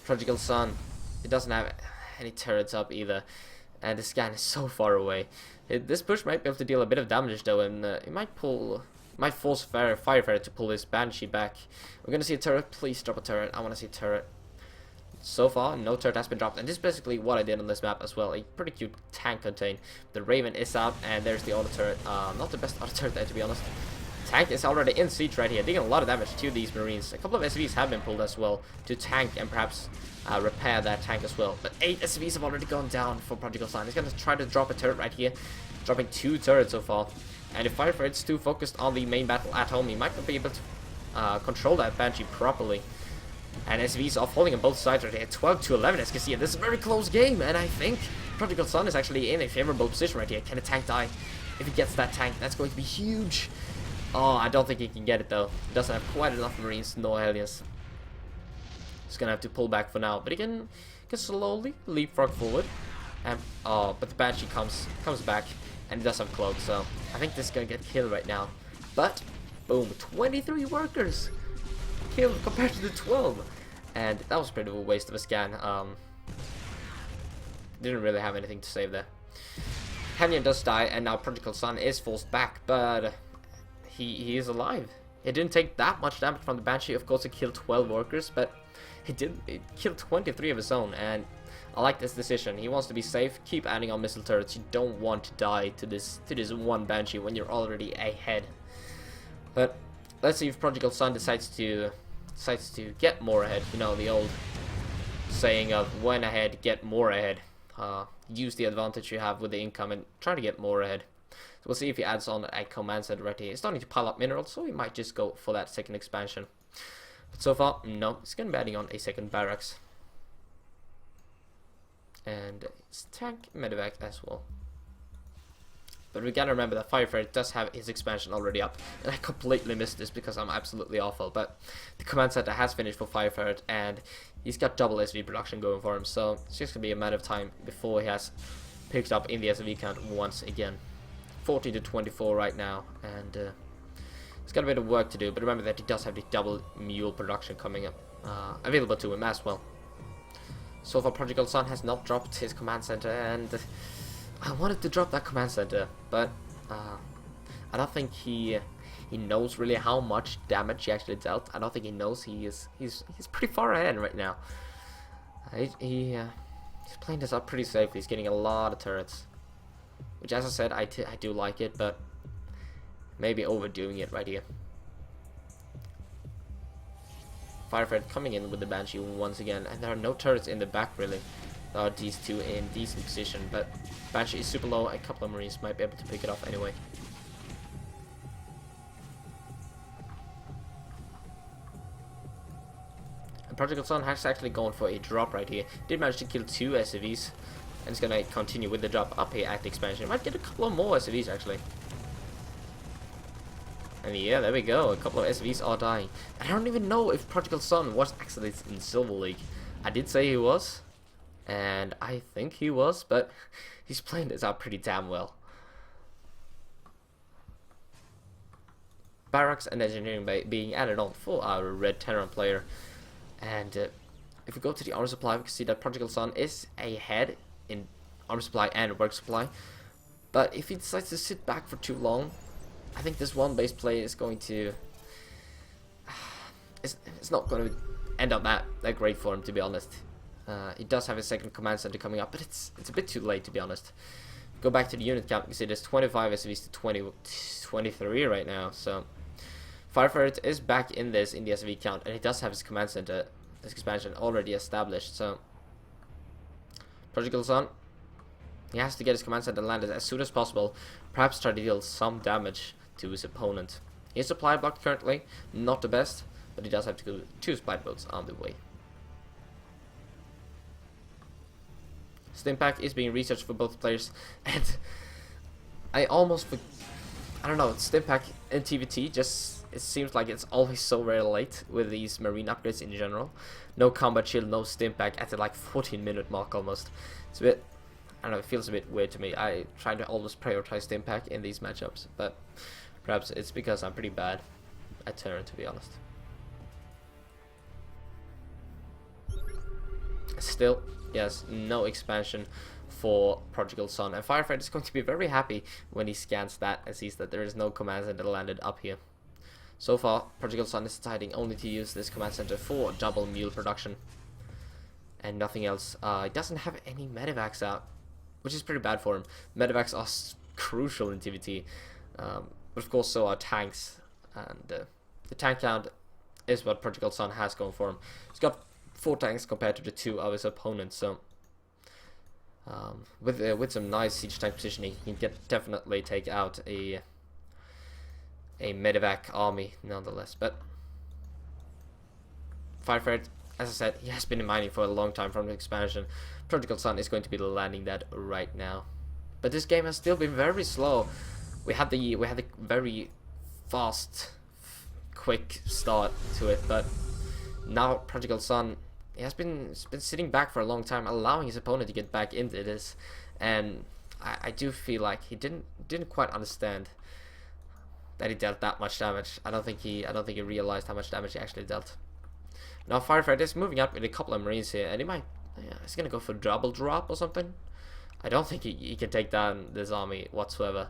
Prodigal Sun, it doesn't have any turrets up either, and the scan is so far away. This push might be able to deal a bit of damage though, and it might force Firefighter to pull his Banshee back. We're gonna see a turret. Please drop a turret. I want to see a turret. So far, no turret has been dropped, and this is basically what I did on this map as well. A pretty cute tank contain. The Raven is out, and there's the auto turret. Not the best auto turret there, to be honest. Tank is already in siege right here, dealing a lot of damage to these Marines. A couple of SVs have been pulled as well to tank and perhaps repair that tank as well. But 8 SVs have already gone down for Prodigal Sun. He's going to try to drop a turret right here, dropping 2 turrets so far. And if Firefighter's too focused on the main battle at home, he might not be able to control that Banshee properly. And SVs are falling on both sides right here, 12-11 as you can see. This is a very close game, and I think Prodigal Sun is actually in a favorable position right here. Can a tank die? If he gets that tank, that's going to be huge. Oh, I don't think he can get it though. He doesn't have quite enough Marines, no aliens. He's gonna have to pull back for now, but he can slowly leapfrog forward. And but the Banshee comes back, and he does have Cloak, so I think this is gonna get killed right now. But boom, 23 workers killed compared to the 12, and that was a bit of a waste of a scan. Didn't really have anything to save there. Canyon does die, and now Prodigal Sun is forced back, but he is alive. It didn't take that much damage from the Banshee. Of course, it killed 12 workers, but it killed 23 of his own, and I like this decision. He wants to be safe. Keep adding on missile turrets. You don't want to die to this one Banshee when you're already ahead. But let's see if Prodigal Son decides to get more ahead. You know, the old saying of when ahead, get more ahead. Use the advantage you have with the income and try to get more ahead. So we'll see if he adds on a command center right here. He's starting to pile up minerals, so we might just go for that second expansion. But so far, no. He's going to be adding on a second barracks. And his tank medevac as well. But we gotta remember that Firefighter does have his expansion already up. And I completely missed this because I'm absolutely awful. But the command center has finished for Firefighter, and he's got double SV production going for him. So it's just gonna be a matter of time before he has picked up in the SV count once again. 40 to 24 right now, and he's got a bit of work to do. But remember that he does have the double mule production coming up, available to him as well. So far, Prodigal Son has not dropped his command center, and I wanted to drop that command center, but I don't think he knows really how much damage he actually dealt. I don't think he knows he's pretty far ahead right now. He's playing this up pretty safely. He's getting a lot of turrets, which, as I said, I do like it, but maybe overdoing it right here. Firefighter coming in with the Banshee once again, and there are no turrets in the back really. There are these two in decent position, but Banshee is super low. A couple of Marines might be able to pick it off anyway. And Prodigal Son has actually gone for a drop right here. Did manage to kill 2 SCVs, and it's gonna continue with the drop up here at the expansion. Might get a couple of more SCVs actually. And yeah, there we go. A couple of SVs are dying. I don't even know if Prodigal Son was actually in Silver League. I did say he was, and I think he was, but he's playing this out pretty damn well. Barracks and Engineering Bay being added on for our Red Terran player. And if we go to the armor supply, we can see that Prodigal Son is ahead in armor supply and work supply. But if he decides to sit back for too long, I think this one base play is going to it's not going to end up that great for him, to be honest. He does have his second command center coming up, but it's a bit too late, to be honest. Go back to the unit count, you can see there's 25 SVs to 23 right now. So Firefighter is back in the SV count, and he does have his command center, his expansion already established. So Prodigal Son, he has to get his command center landed as soon as possible. Perhaps try to deal some damage to his opponent. His supply block currently not the best, but he does have to go 2 spike boats on the way. Stimpack is being researched for both players, and I almost, I don't know, Stimpack and TVT just, it seems like it's always so very late with these marine upgrades in general. No combat shield, no Stimpack at the like 14-minute mark almost. It's a bit, I don't know, it feels a bit weird to me. I try to always prioritize Stimpack in these matchups, but perhaps it's because I'm pretty bad at Terran, to be honest. Still, yes, no expansion for Prodigal Son, and Firefighter is going to be very happy when he scans that and sees that there is no command center landed up here. So far, Prodigal Son is deciding only to use this command center for double mule production and nothing else. He doesn't have any medevacs out, which is pretty bad for him. Medevacs are crucial in TVT, but of course so are tanks, and the tank count is what Prodigal Son has going for him. He's got 4 tanks compared to the 2 of his opponents, so with some nice siege tank positioning, he can definitely take out a medevac army nonetheless. But Firefighter, as I said, he has been in mining for a long time from the expansion. Prodigal Son is going to be landing that right now. But this game has still been very slow. We had the very fast, quick start to it, but now Prodigal Son, he has been sitting back for a long time, allowing his opponent to get back into this, and I do feel like he didn't quite understand that he dealt that much damage. I don't think he realized how much damage he actually dealt. Now Firefighter is moving up with a couple of Marines here, and he might, he's gonna go for double drop or something. I don't think he can take down this army whatsoever.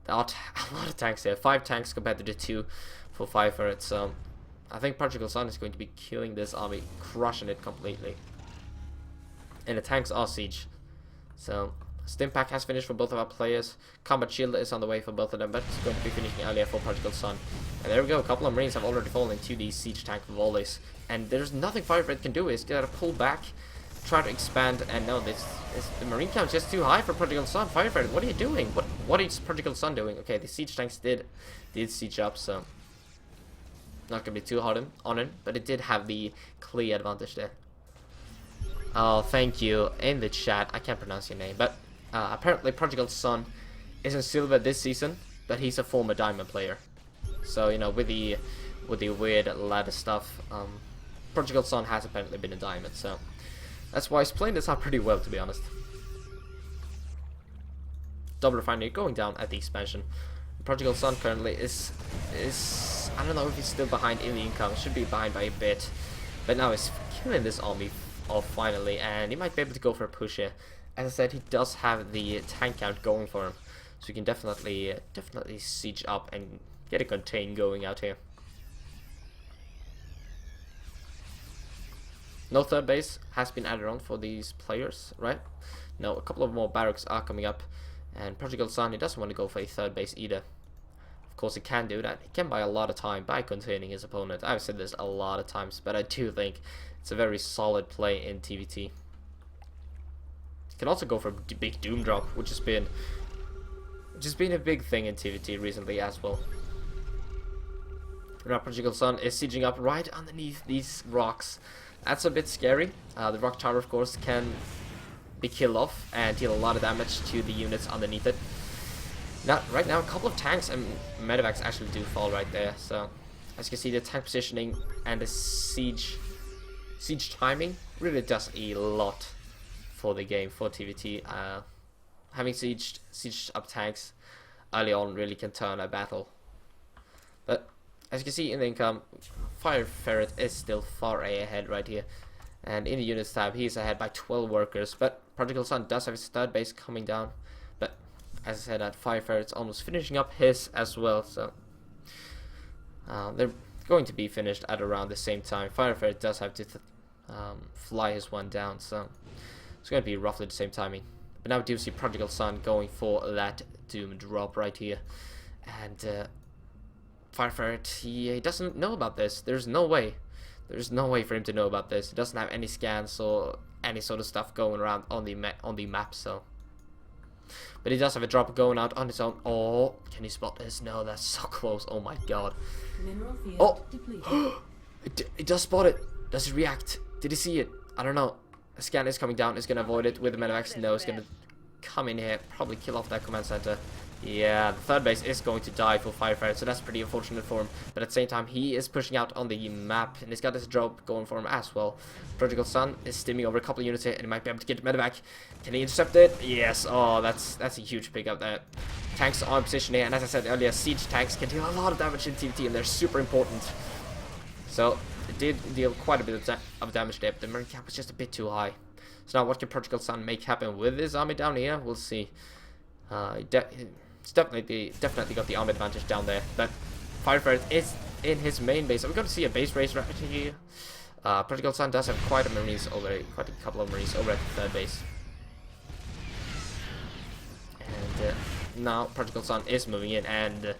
There are a lot of tanks here, 5 tanks compared to the 2 for Firefighter, so I think Prodigal Son is going to be killing this army, crushing it completely. And the tanks are siege, so Stim pack has finished for both of our players. Combat shield is on the way for both of them, but it's going to be finishing earlier for Prodigal Son. And there we go, a couple of Marines have already fallen into these siege tank volleys. And there's nothing Firefred can do, he's gotta pull back, try to expand, and no, the Marine count is just too high for Prodigal Son. Firefred, what are you doing? What is Prodigal Son doing? Okay, the siege tanks did siege up, so not gonna be too hard on it, but it did have the clear advantage there. Oh, thank you in the chat. I can't pronounce your name, but apparently Prodigal Son is in silver this season, but he's a former diamond player. So you know, with the weird ladder stuff, Prodigal Son has apparently been a diamond. So that's why he's playing this out pretty well, to be honest. Double refinery going down at the expansion. Prodigal Son currently is I don't know if he's still behind in the income. Should be behind by a bit, but now he's killing this army off finally, and he might be able to go for a push here. As I said, he does have the tank count going for him, so he can definitely siege up and get a contain going out here. No third base has been added on for these players, right? No, a couple of more barracks are coming up, and Prodigal Son, he doesn't want to go for a third base either. Of course, he can do that. He can buy a lot of time by containing his opponent. I've said this a lot of times, but I do think it's a very solid play in TVT. He can also go for a big Doom drop, which has been a big thing in TVT recently as well. Now Prodigal Son is sieging up right underneath these rocks. That's a bit scary. The rock tower, of course, can be killed off and deal a lot of damage to the units underneath it. Now, right now, a couple of tanks and medevacs actually do fall right there. So, as you can see, the tank positioning and the siege timing really does a lot for the game, for TVT. Having sieged up tanks early on really can turn a battle. But as you can see in the income, Fire Ferret is still far ahead right here. And in the units tab, he's ahead by 12 workers. But Prodigal Son does have his third base coming down. But as I said, that Fire Ferret's almost finishing up his as well. So they're going to be finished at around the same time. Fire Ferret does have to fly his one down, so it's going to be roughly the same timing. But now we do see Prodigal Son going for that Doom drop right here. And Fire Ferret, he doesn't know about this. There's no way for him to know about this. He doesn't have any scans or any sort of stuff going around on the map, so. But he does have a drop going out on his own. Oh, can he spot this? No, that's so close. Oh my god. Oh, it does spot it. Does it react? Did he see it? I don't know. A scan is coming down. It's going to avoid it with the medevacs. No, it's going to come in here. Probably kill off that command center. Yeah, the third base is going to die for Fire Ferret, so that's pretty unfortunate for him. But at the same time, he is pushing out on the map, and he's got this drop going for him as well. Prodigal Son is stimming over a couple of units here, and he might be able to get the medevac. Can he intercept it? Yes. Oh, that's a huge pickup there. Tanks are in position here, and as I said earlier, siege tanks can deal a lot of damage in TVT, and they're super important. So it did deal quite a bit of damage there, but the Marine cap was just a bit too high. So now what can Prodigal Son make happen with his army down here? We'll see. It's definitely got the arm advantage down there, but Fire Ferret is in his main base. So we're going to see a base race right here. Prodigal Son does have quite a couple of Marines over at the third base. And now Prodigal Son is moving in, and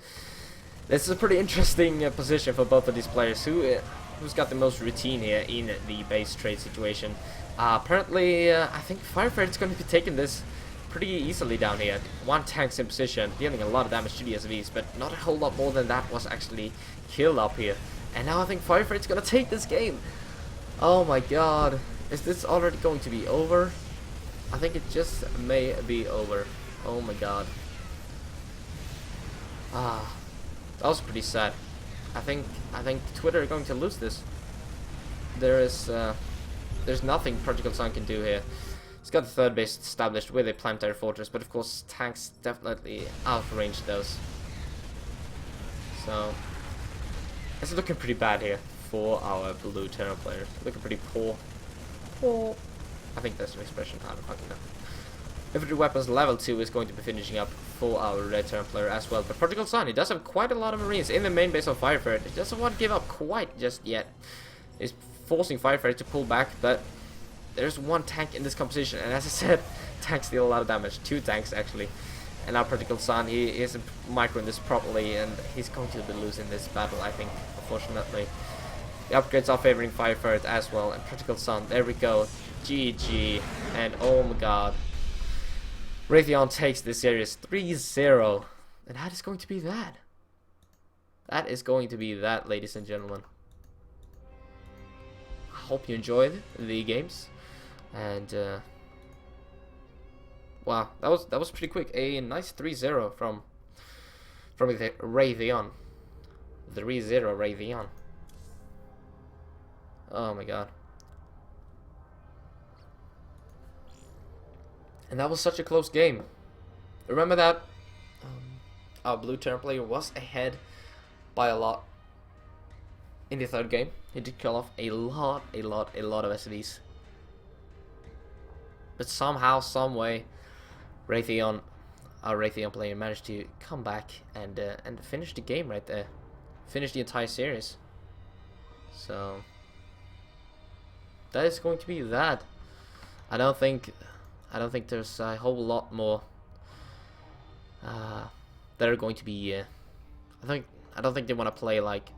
this is a pretty interesting position for both of these players. Who's got the most routine here in the base trade situation? Apparently, I think Fire Ferret's going to be taking this pretty easily down here. One tank's in position, dealing a lot of damage to the SVs, but not a whole lot more than that was actually killed up here. And now I think Fire Ferret's gonna take this game. Oh my god. Is this already going to be over? I think it just may be over. Oh my god. That was pretty sad. I think Twitter are going to lose this. There's nothing Prodigal Son can do here. He's got the third base established with a planetary fortress, but of course tanks definitely outrange those. So it's looking pretty bad here for our blue Terran players. Looking pretty poor. I think that's an expression. I don't fucking know. Infantry weapons level 2 is going to be finishing up for our red Terran player as well. But Prodigal Son, he does have quite a lot of Marines in the main base of Fire Ferret. He doesn't want to give up quite just yet. He's forcing Fire Ferret to pull back, but there's one tank in this composition, and as I said, tanks deal a lot of damage. 2 tanks actually. And our Prodigal Son, he isn't microing this properly, and he's going to be losing this battle, I think, unfortunately. The upgrades are favoring Fire Ferret as well, and Prodigal Son, there we go. GG, and oh my god. Raytheon takes this series 3-0, and that is going to be that. That is going to be that, ladies and gentlemen. I hope you enjoyed the games, and wow, that was pretty quick. A nice 3-0 from the Raytheon. 3-0 Raytheon. Oh my god. And that was such a close game. Remember that our blue turn player was ahead by a lot in the third game. He did kill off a lot of SVs. But somehow, some way, our Raytheon player managed to come back and finish the game right there. Finish the entire series. So that is going to be that. I don't think there's a whole lot more that are going to be. I don't think they want to play like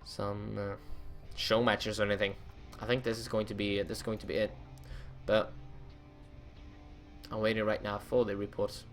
some show matches or anything. I think this is going to be it. But I'm waiting right now for the reports.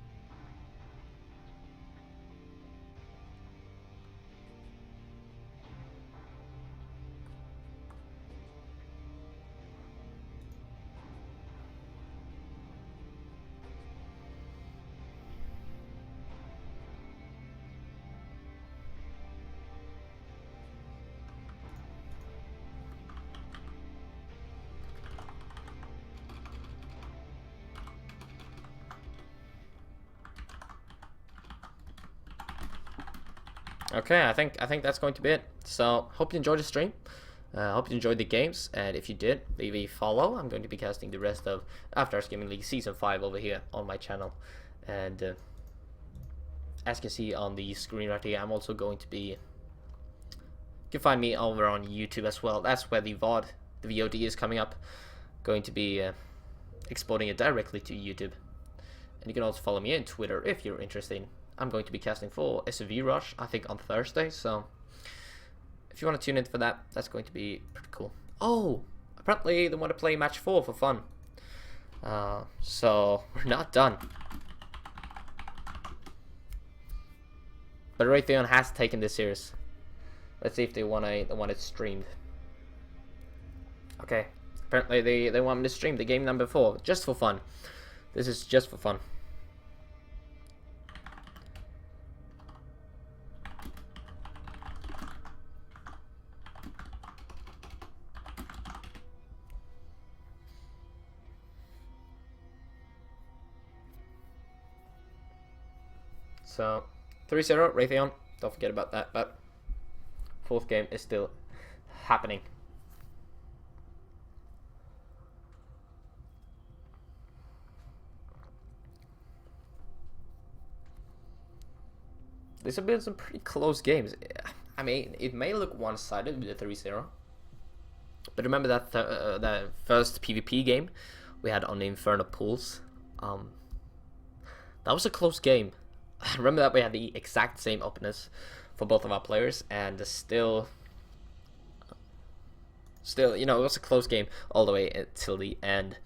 Okay, I think that's going to be it. So hope you enjoyed the stream. Hope you enjoyed the games, and if you did, leave a follow. I'm going to be casting the rest of After Hours Gaming League Season 5 over here on my channel. And as you can see on the screen right here, I'm also going to be... You can find me over on YouTube as well. That's where the VOD, the VOD is coming up. Going to be exporting it directly to YouTube. And you can also follow me on Twitter if you're interested. I'm going to be casting for SUV Rush, I think on Thursday, so if you want to tune in for that, that's going to be pretty cool. Oh, apparently they want to play match 4 for fun. So we're not done. But Raytheon has taken this series. Let's see if they want it streamed. Okay, apparently they want me to stream the game number 4 just for fun. This is just for fun. So 3-0 Raytheon, don't forget about that, but 4th game is still happening. These have been some pretty close games. I mean, it may look one-sided with the 3-0, but remember that that first PvP game we had on the Inferno Pools? That was a close game. Remember that we had the exact same openness for both of our players, and still, you know, it was a close game all the way till the end.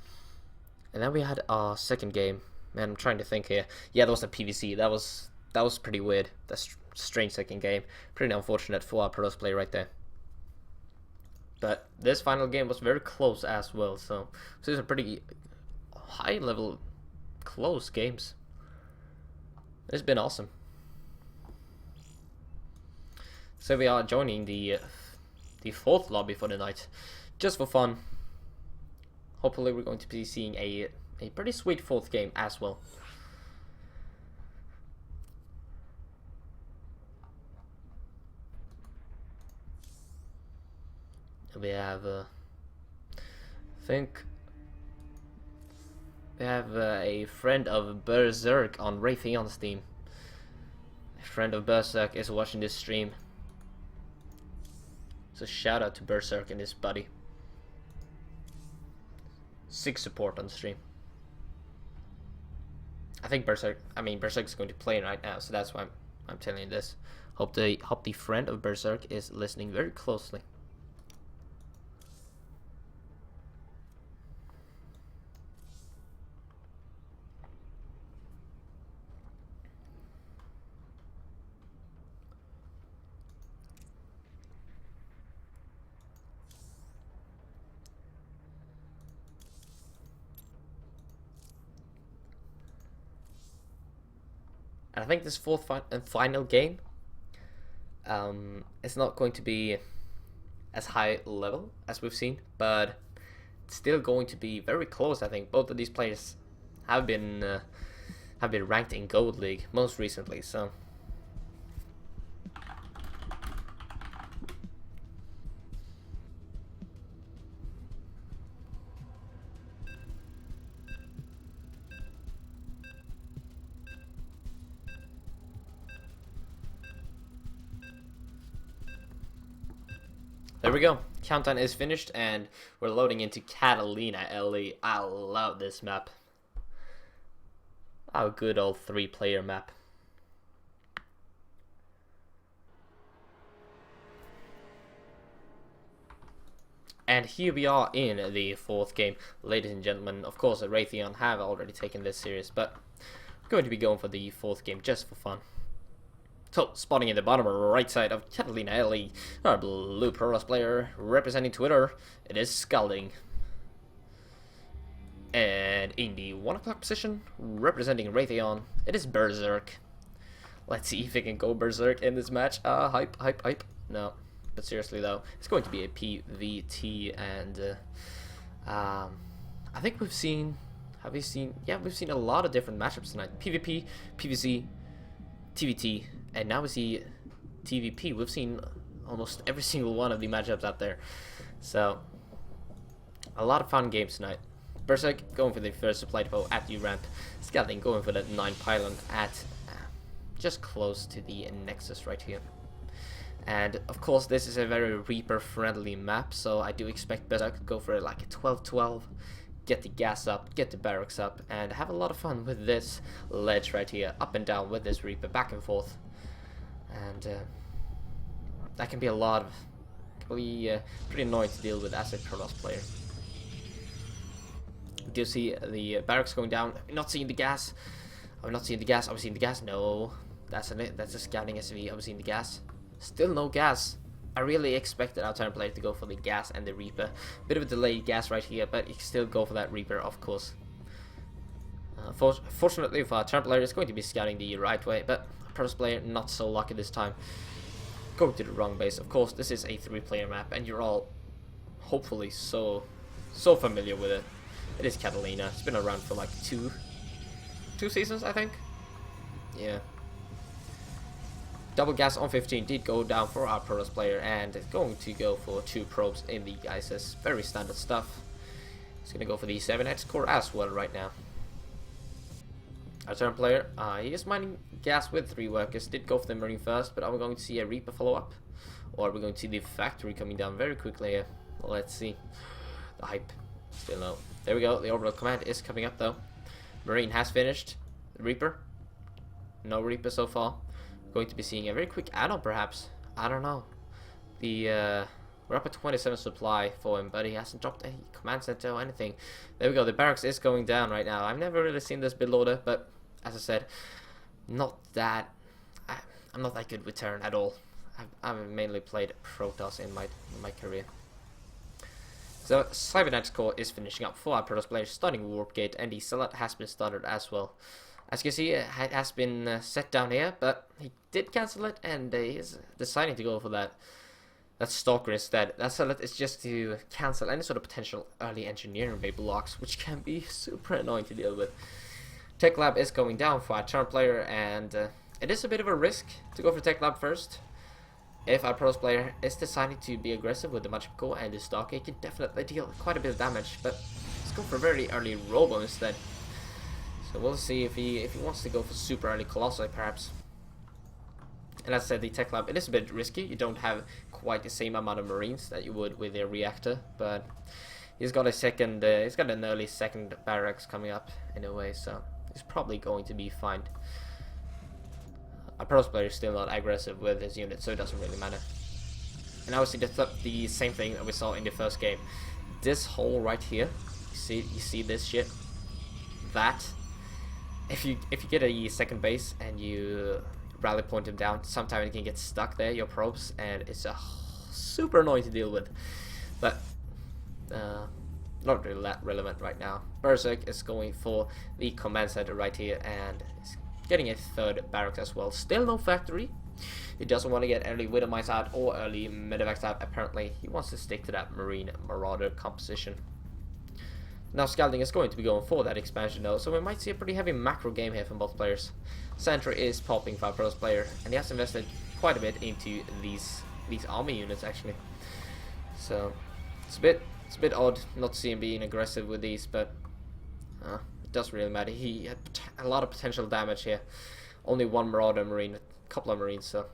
And then we had our second game. Man, I'm trying to think here. Yeah, that was a PvC. That was pretty weird. That's strange second game. Pretty unfortunate for our Protoss player right there. But this final game was very close as well. So these are pretty high level, close games. It's been awesome. So we are joining the 4th lobby for the night, just for fun. Hopefully we're going to be seeing a pretty sweet 4th game as well. We have I think we have a friend of Berserk on Raytheon's team. A friend of Berserk is watching this stream. So shout out to Berserk and his buddy. 6 support on the stream. I think Berserk is going to play right now, so that's why I'm telling you this. Hope the friend of Berserk is listening very closely. And I think this fourth and final game, it's not going to be as high level as we've seen, but it's still going to be very close. I think both of these players have been ranked in Gold League most recently, so. There we go. Countdown is finished, and we're loading into Catalina LE. I love this map. Our good old 3-player map. And here we are in the fourth game, ladies and gentlemen. Of course, the Raytheon have already taken this series, but I'm going to be going for the fourth game just for fun. So, spotting in the bottom right side of Catalina LE, our blue Protoss player representing Twitter, it is Scalding. And in the 1 o'clock position, representing Raytheon, it is Berserk. Let's see if we can go Berserk in this match. Hype. No, but seriously though, it's going to be a PVT, and I think we've seen. Have we seen? Yeah, we've seen a lot of different matchups tonight. PvP, PvC, TVT, and now we see TVP. We've seen almost every single one of the matchups out there. So, a lot of fun games tonight. Berserk going for the first supply depot at the ramp. Scalding going for the 9 pylon at just close to the Nexus right here. And of course, this is a very Reaper friendly map, so I do expect Berserk to go for like a 12-12. Get the gas up, get the barracks up, and have a lot of fun with this ledge right here, up and down with this Reaper, back and forth. And that can be pretty annoying to deal with as a Protoss player. We do see the barracks going down. I'm not seeing the gas. I'm not seeing the gas. Are we seeing the gas? No. That's a scouting SV. Are we seeing the gas? Still no gas. I really expected our turn player to go for the gas and the Reaper. Bit of a delayed gas right here, but you can still go for that Reaper, of course. Fortunately for our turn player, it's going to be scouting the right way, but Protoss player not so lucky this time. Going to the wrong base. Of course, this is a 3-player map, and you're all hopefully so familiar with it. It is Catalina. It's been around for like two seasons, I think. Yeah. Double gas on 15 did go down for our Protoss player, and it's going to go for 2 probes in the ISIS. Very standard stuff. It's going to go for the 7X core as well right now. Our turn player, he is mining gas with 3 workers. Did go for the Marine first, but are we going to see a Reaper follow up? Or are we going to see the factory coming down very quickly here? Let's see. The hype. Still no. There we go. The orbital command is coming up though. Marine has finished. Reaper. No Reaper so far. Going to be seeing a very quick add-on perhaps. I don't know. We're up at 27 supply for him, but he hasn't dropped a command center or anything. There we go. The barracks is going down right now. I've never really seen this build order, but as I said, I'm not that good with turn at all. I've mainly played Protoss in my career. So Cybernetic core is finishing up for our Protoss players, starting Warp Gate, and the Zealot has been started as well. As you can see, it has been set down here, but he did cancel it, and he's deciding to go for that Stalker instead. That Zealot is just to cancel any sort of potential early engineering bay blocks, which can be super annoying to deal with. Tech Lab is going down for our turn player, and it is a bit of a risk to go for Tech Lab first. If our Protoss player is deciding to be aggressive with the Magic Core and the Stalker, it can definitely deal quite a bit of damage, but let's go for a very early Robo instead. So we'll see if he wants to go for super early Colossi perhaps. And as I said, the Tech Lab, it is a bit risky. You don't have quite the same amount of Marines that you would with a reactor, but he's got an early second barracks coming up in a way, so He's probably going to be fine. Our Protoss player is still not aggressive with his unit, so it doesn't really matter. And now we see the same thing that we saw in the first game. This hole right here, you see this shit? That, if you get a second base and you rally point him down, sometimes it can get stuck there, your probes, and it's super annoying to deal with. But not really that relevant right now. Berserk is going for the command center right here, and is getting a third barracks as well. Still no factory. He doesn't want to get early Widowmice out or early Medivacs out. Apparently, he wants to stick to that Marine Marauder composition. Now, Scouting is going to be going for that expansion though, so we might see a pretty heavy macro game here from both players. Sentry is popping for our Protoss player, and he has invested quite a bit into these army units actually. So it's a bit odd not to see him being aggressive with these, but it doesn't really matter. He had a lot of potential damage here. Only one Marauder Marine, a couple of Marines, so.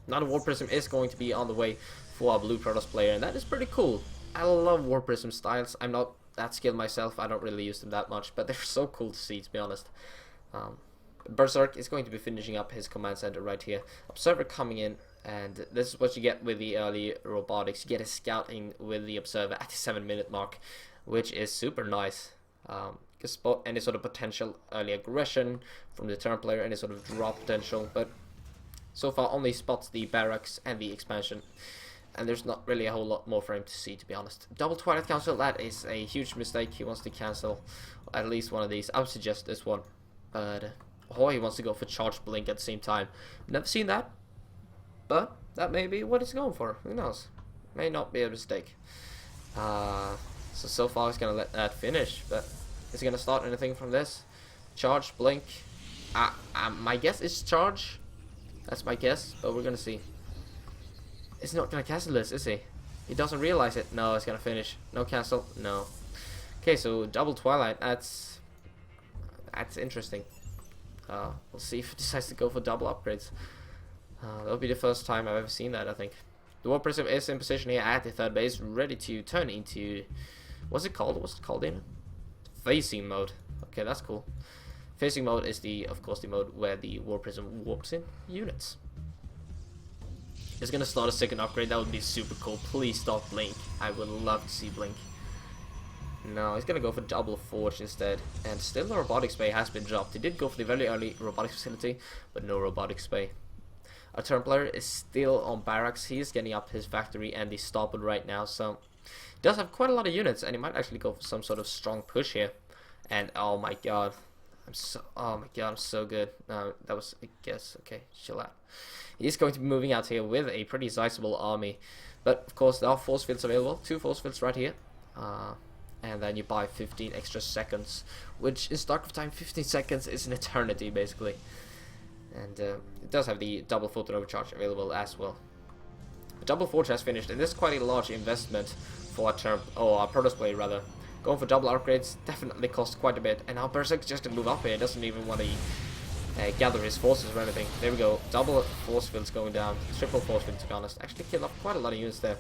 Now the War Prism is going to be on the way for our blue Protoss player, and that is pretty cool. I love War Prism styles. I'm not that skilled myself. I don't really use them that much, but they're so cool to see, to be honest. Berserk is going to be finishing up his command center right here. Observer coming in, and this is what you get with the early robotics. You get a scouting with the Observer at the 7-minute mark, which is super nice. You can spot any sort of potential early aggression from the turn player, any sort of drop potential, but so far only spots the barracks and the expansion, and there's not really a whole lot more for him to see, to be honest. Double Twilight Council, that is a huge mistake. He wants to cancel at least one of these. I would suggest this one, but he wants to go for Charge Blink at the same time. Never seen that, but that may be what he's going for. Who knows? May not be a mistake. So far he's gonna let that finish, but is he gonna start anything from this? Charge, Blink. My guess is Charge. That's my guess, but we're gonna see. He's not gonna cancel this, is he? He doesn't realize it. No, it's gonna finish. No cancel. No. Okay, so double Twilight. That's interesting. We'll see if he decides to go for double upgrades. That'll be the first time I've ever seen that, I think. The War Prism is in position here at the third base, ready to turn into, what's it called? What's it called in? Facing mode. Okay, that's cool. Facing mode is of course the mode where the War Prism warps in units. It's gonna start a second upgrade. That would be super cool. Please stop Blink. I would love to see Blink. No, he's gonna go for double Forge instead, and still the robotics bay has been dropped. He did go for the very early robotics facility, but no robotics bay. Our turn player is still on barracks. He is getting up his factory and the starboard right now, so he does have quite a lot of units, and he might actually go for some sort of strong push here. And oh my god, I'm so good. No, that was a guess. Okay, chill out. He's going to be moving out here with a pretty sizable army, but of course there are force fields available. 2 force fields right here. And then you buy 15 extra seconds, which in StarCraft time 15 seconds is an eternity basically. And it does have the double photon overcharge available as well. The double forge has finished, and this is quite a large investment for our Protoss player rather. Going for double upgrades definitely costs quite a bit, and now Berserk just to move up here doesn't even want to gather his forces or anything. There we go, double force fields going down, triple force fields to be honest. Actually killed off quite a lot of units there.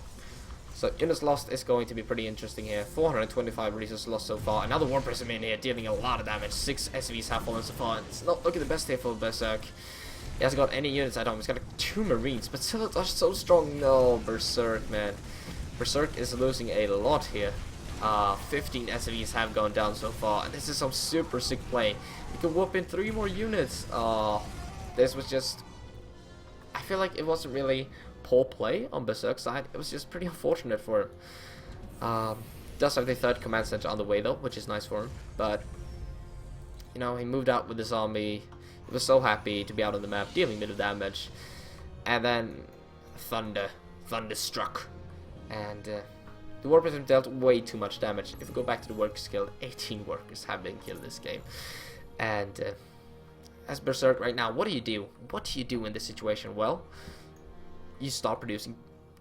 So units lost is going to be pretty interesting here. 425 resources lost so far. Another War Prism in here dealing a lot of damage. 6 SCVs have fallen so far. It's not looking the best here for Berserk. He hasn't got any units at home. He's got like 2 Marines, but still are so strong. No, Berserk, man. Berserk is losing a lot here. 15 SCVs have gone down so far, and this is some super sick play. You can whoop in 3 more units. This was just, I feel like it wasn't really poor play on Berserk's side. It was just pretty unfortunate for him. Does have the 3rd command center on the way though, which is nice for him. But you know, he moved out with his army. He was so happy to be out on the map, dealing a bit of damage, and then thunder struck, and the War Prism dealt way too much damage. If we go back to the work skill, 18 workers have been killed this game, and as Berserk right now, what do you do? What do you do in this situation? Well, you start producing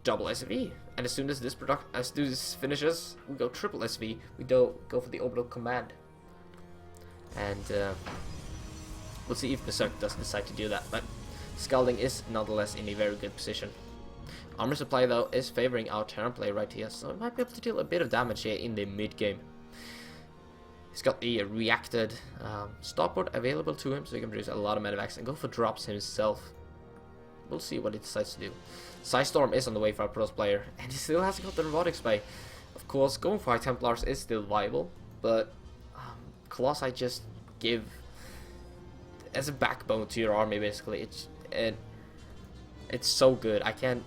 double SV, and as soon as this finishes, we go triple SV. We go for the orbital command, and we'll see if Berserk does decide to do that. But Scalding is nonetheless in a very good position. Armor supply though is favoring our turn play right here, so it might be able to deal a bit of damage here in the mid game. He's got the reacted starport available to him, so he can produce a lot of medevacs and go for drops himself. We'll see what he decides to do. Psystorm is on the way for our pros player, and he still hasn't got the robotics bay. Of course, going for Templars is still viable, but Colossi just give as a backbone to your army. Basically, it's so good. I can't.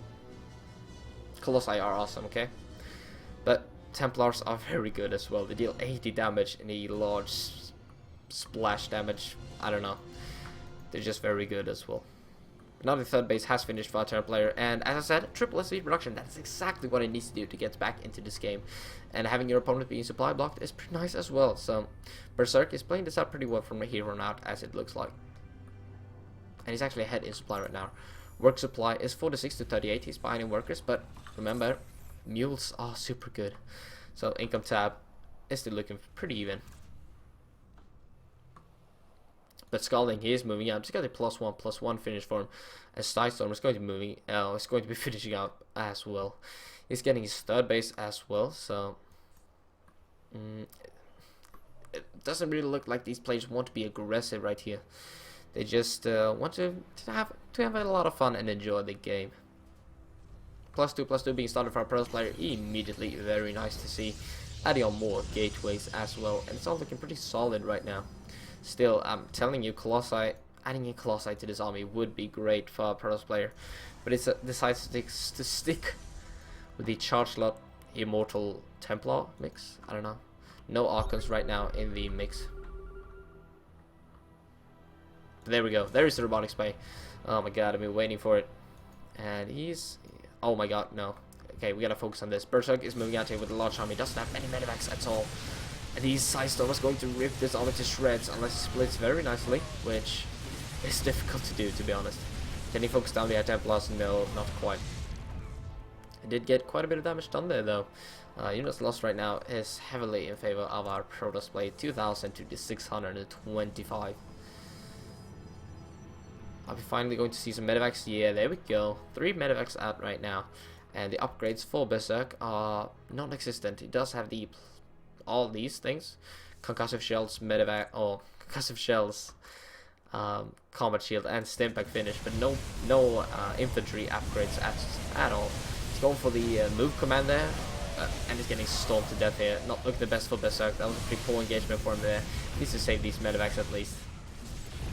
Colossi are awesome, okay, but Templars are very good as well. They deal 80 damage in a large splash damage. I don't know. They're just very good as well. Now the third base has finished for our turn player, and as I said, triple SV production, that's exactly what it needs to do to get back into this game. And having your opponent being supply blocked is pretty nice as well, so Berserk is playing this out pretty well from here on out, as it looks like. And he's actually ahead in supply right now. Work supply is 46 to 38, he's behind in workers, but remember, mules are super good. So income tab is still looking pretty even. But Scalding, he is moving out. He's got a +1/+1 finish for him. As Psystorm is going to be moving, is going to be finishing out as well. He's getting his third base as well. So it doesn't really look like these players want to be aggressive right here. They just want to have a lot of fun and enjoy the game. +2/+2 being started for our pros player immediately. Very nice to see. Adding on more gateways as well, and it's all looking pretty solid right now. Still, I'm telling you, Colossi, adding a Colossi to this army would be great for a pros player, but it decides to stick with the Charge Slot Immortal Templar mix. I don't know. No Archons right now in the mix. There we go. There is the robotics bay. Oh my god, I've been waiting for it. And he's... Oh my god, no. Okay, we gotta focus on this. Berserk is moving out here with a large army. Doesn't have many medevacs at all. And he's Psystorm is going to rip this army to shreds unless he splits very nicely, which is difficult to do, to be honest. Can he focus down the Templars? No, not quite. He did get quite a bit of damage done there, though. Units lost right now is heavily in favor of our Protoss play. 2,000 to the 625. Are we finally going to see some medevacs? Yeah, there we go. 3 medevacs out right now. And the upgrades for Berserk are non-existent. He does have the all these things: concussive shells, medevac, or concussive shells, combat shield, and stimpack finish, but no infantry upgrades at all. He's going for the move command there, and he's getting stormed to death here. Not looking the best for Berserk. That was a pretty poor engagement for him there. Needs to save these medevacs at least.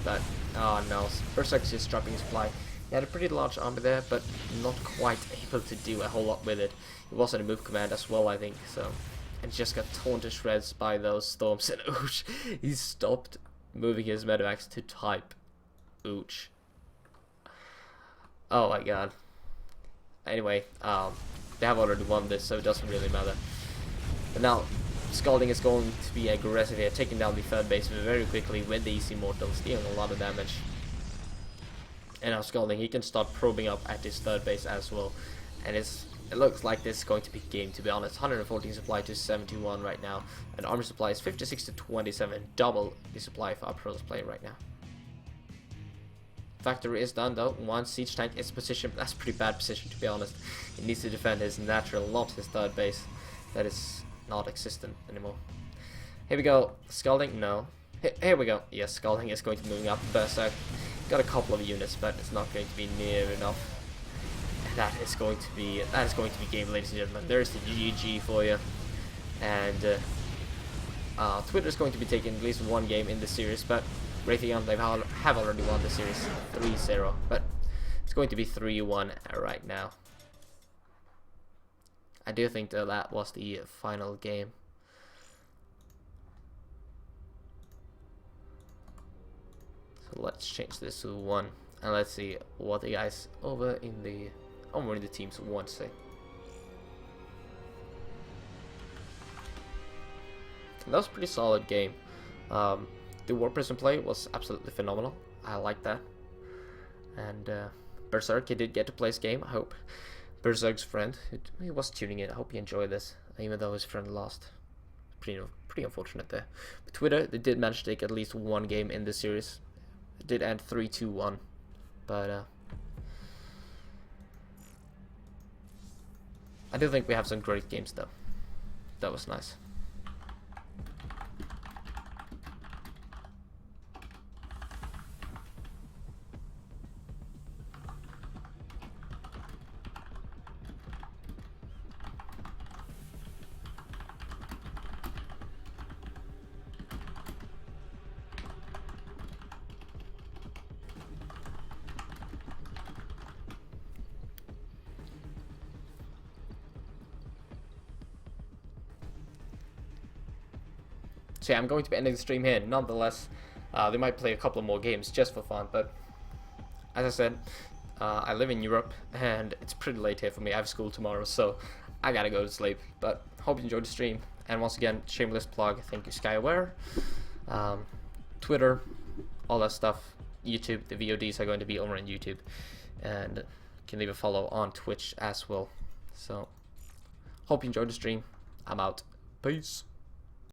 But oh no, Berserk's just dropping his supply. He had a pretty large army there, but not quite able to do a whole lot with it. He was in a move command as well, I think. So. And just got torn to shreds by those storms, and Ooch, he stopped moving his medevacs to type Ooch. Oh my god. Anyway, they have already won this, so it doesn't really matter. But now, Scalding is going to be aggressive here, taking down the third base very quickly with these Immortals, dealing a lot of damage. And now Scalding, he can start probing up at his third base as well, and it looks like this is going to be game, to be honest. 114 supply to 71 right now. And armor supply is 56 to 27. Double the supply for our pros player right now. Factory is done though. One siege tank is positioned. That's a pretty bad position, to be honest. He needs to defend his natural, not his third base. That is not existent anymore. Here we go. Scalding? No. Here we go. Yes, Scalding is going to be moving up. Berserk got a couple of units, but it's not going to be near enough. That is going to be game, ladies and gentlemen. There's the GG for you. And Twitter is going to be taking at least one game in this series, but Raytheon, they have already won the series 3-0, but it's going to be 3-1 right now. I do think that was the final game. So let's change this to 1, and let's see what the guys over in the teams want to say. That was a pretty solid game. The War Prison play was absolutely phenomenal. I like that. And Berserk, he did get to play this game. I hope Berserk's friend, he was tuning in, I hope he enjoyed this, even though his friend lost. Pretty unfortunate there. But Twitter, they did manage to take at least one game in this series. It did end 3-2-1, but I do think we have some great games though. That was nice. So yeah, I'm going to be ending the stream here. Nonetheless, they might play a couple of more games just for fun, but as I said, I live in Europe, and it's pretty late here for me. I have school tomorrow, so I gotta go to sleep. But hope you enjoyed the stream. And once again, shameless plug. Thank you, SkyAware. Twitter, all that stuff. YouTube. The VODs are going to be over on YouTube, and you can leave a follow on Twitch as well. So hope you enjoyed the stream. I'm out. Peace.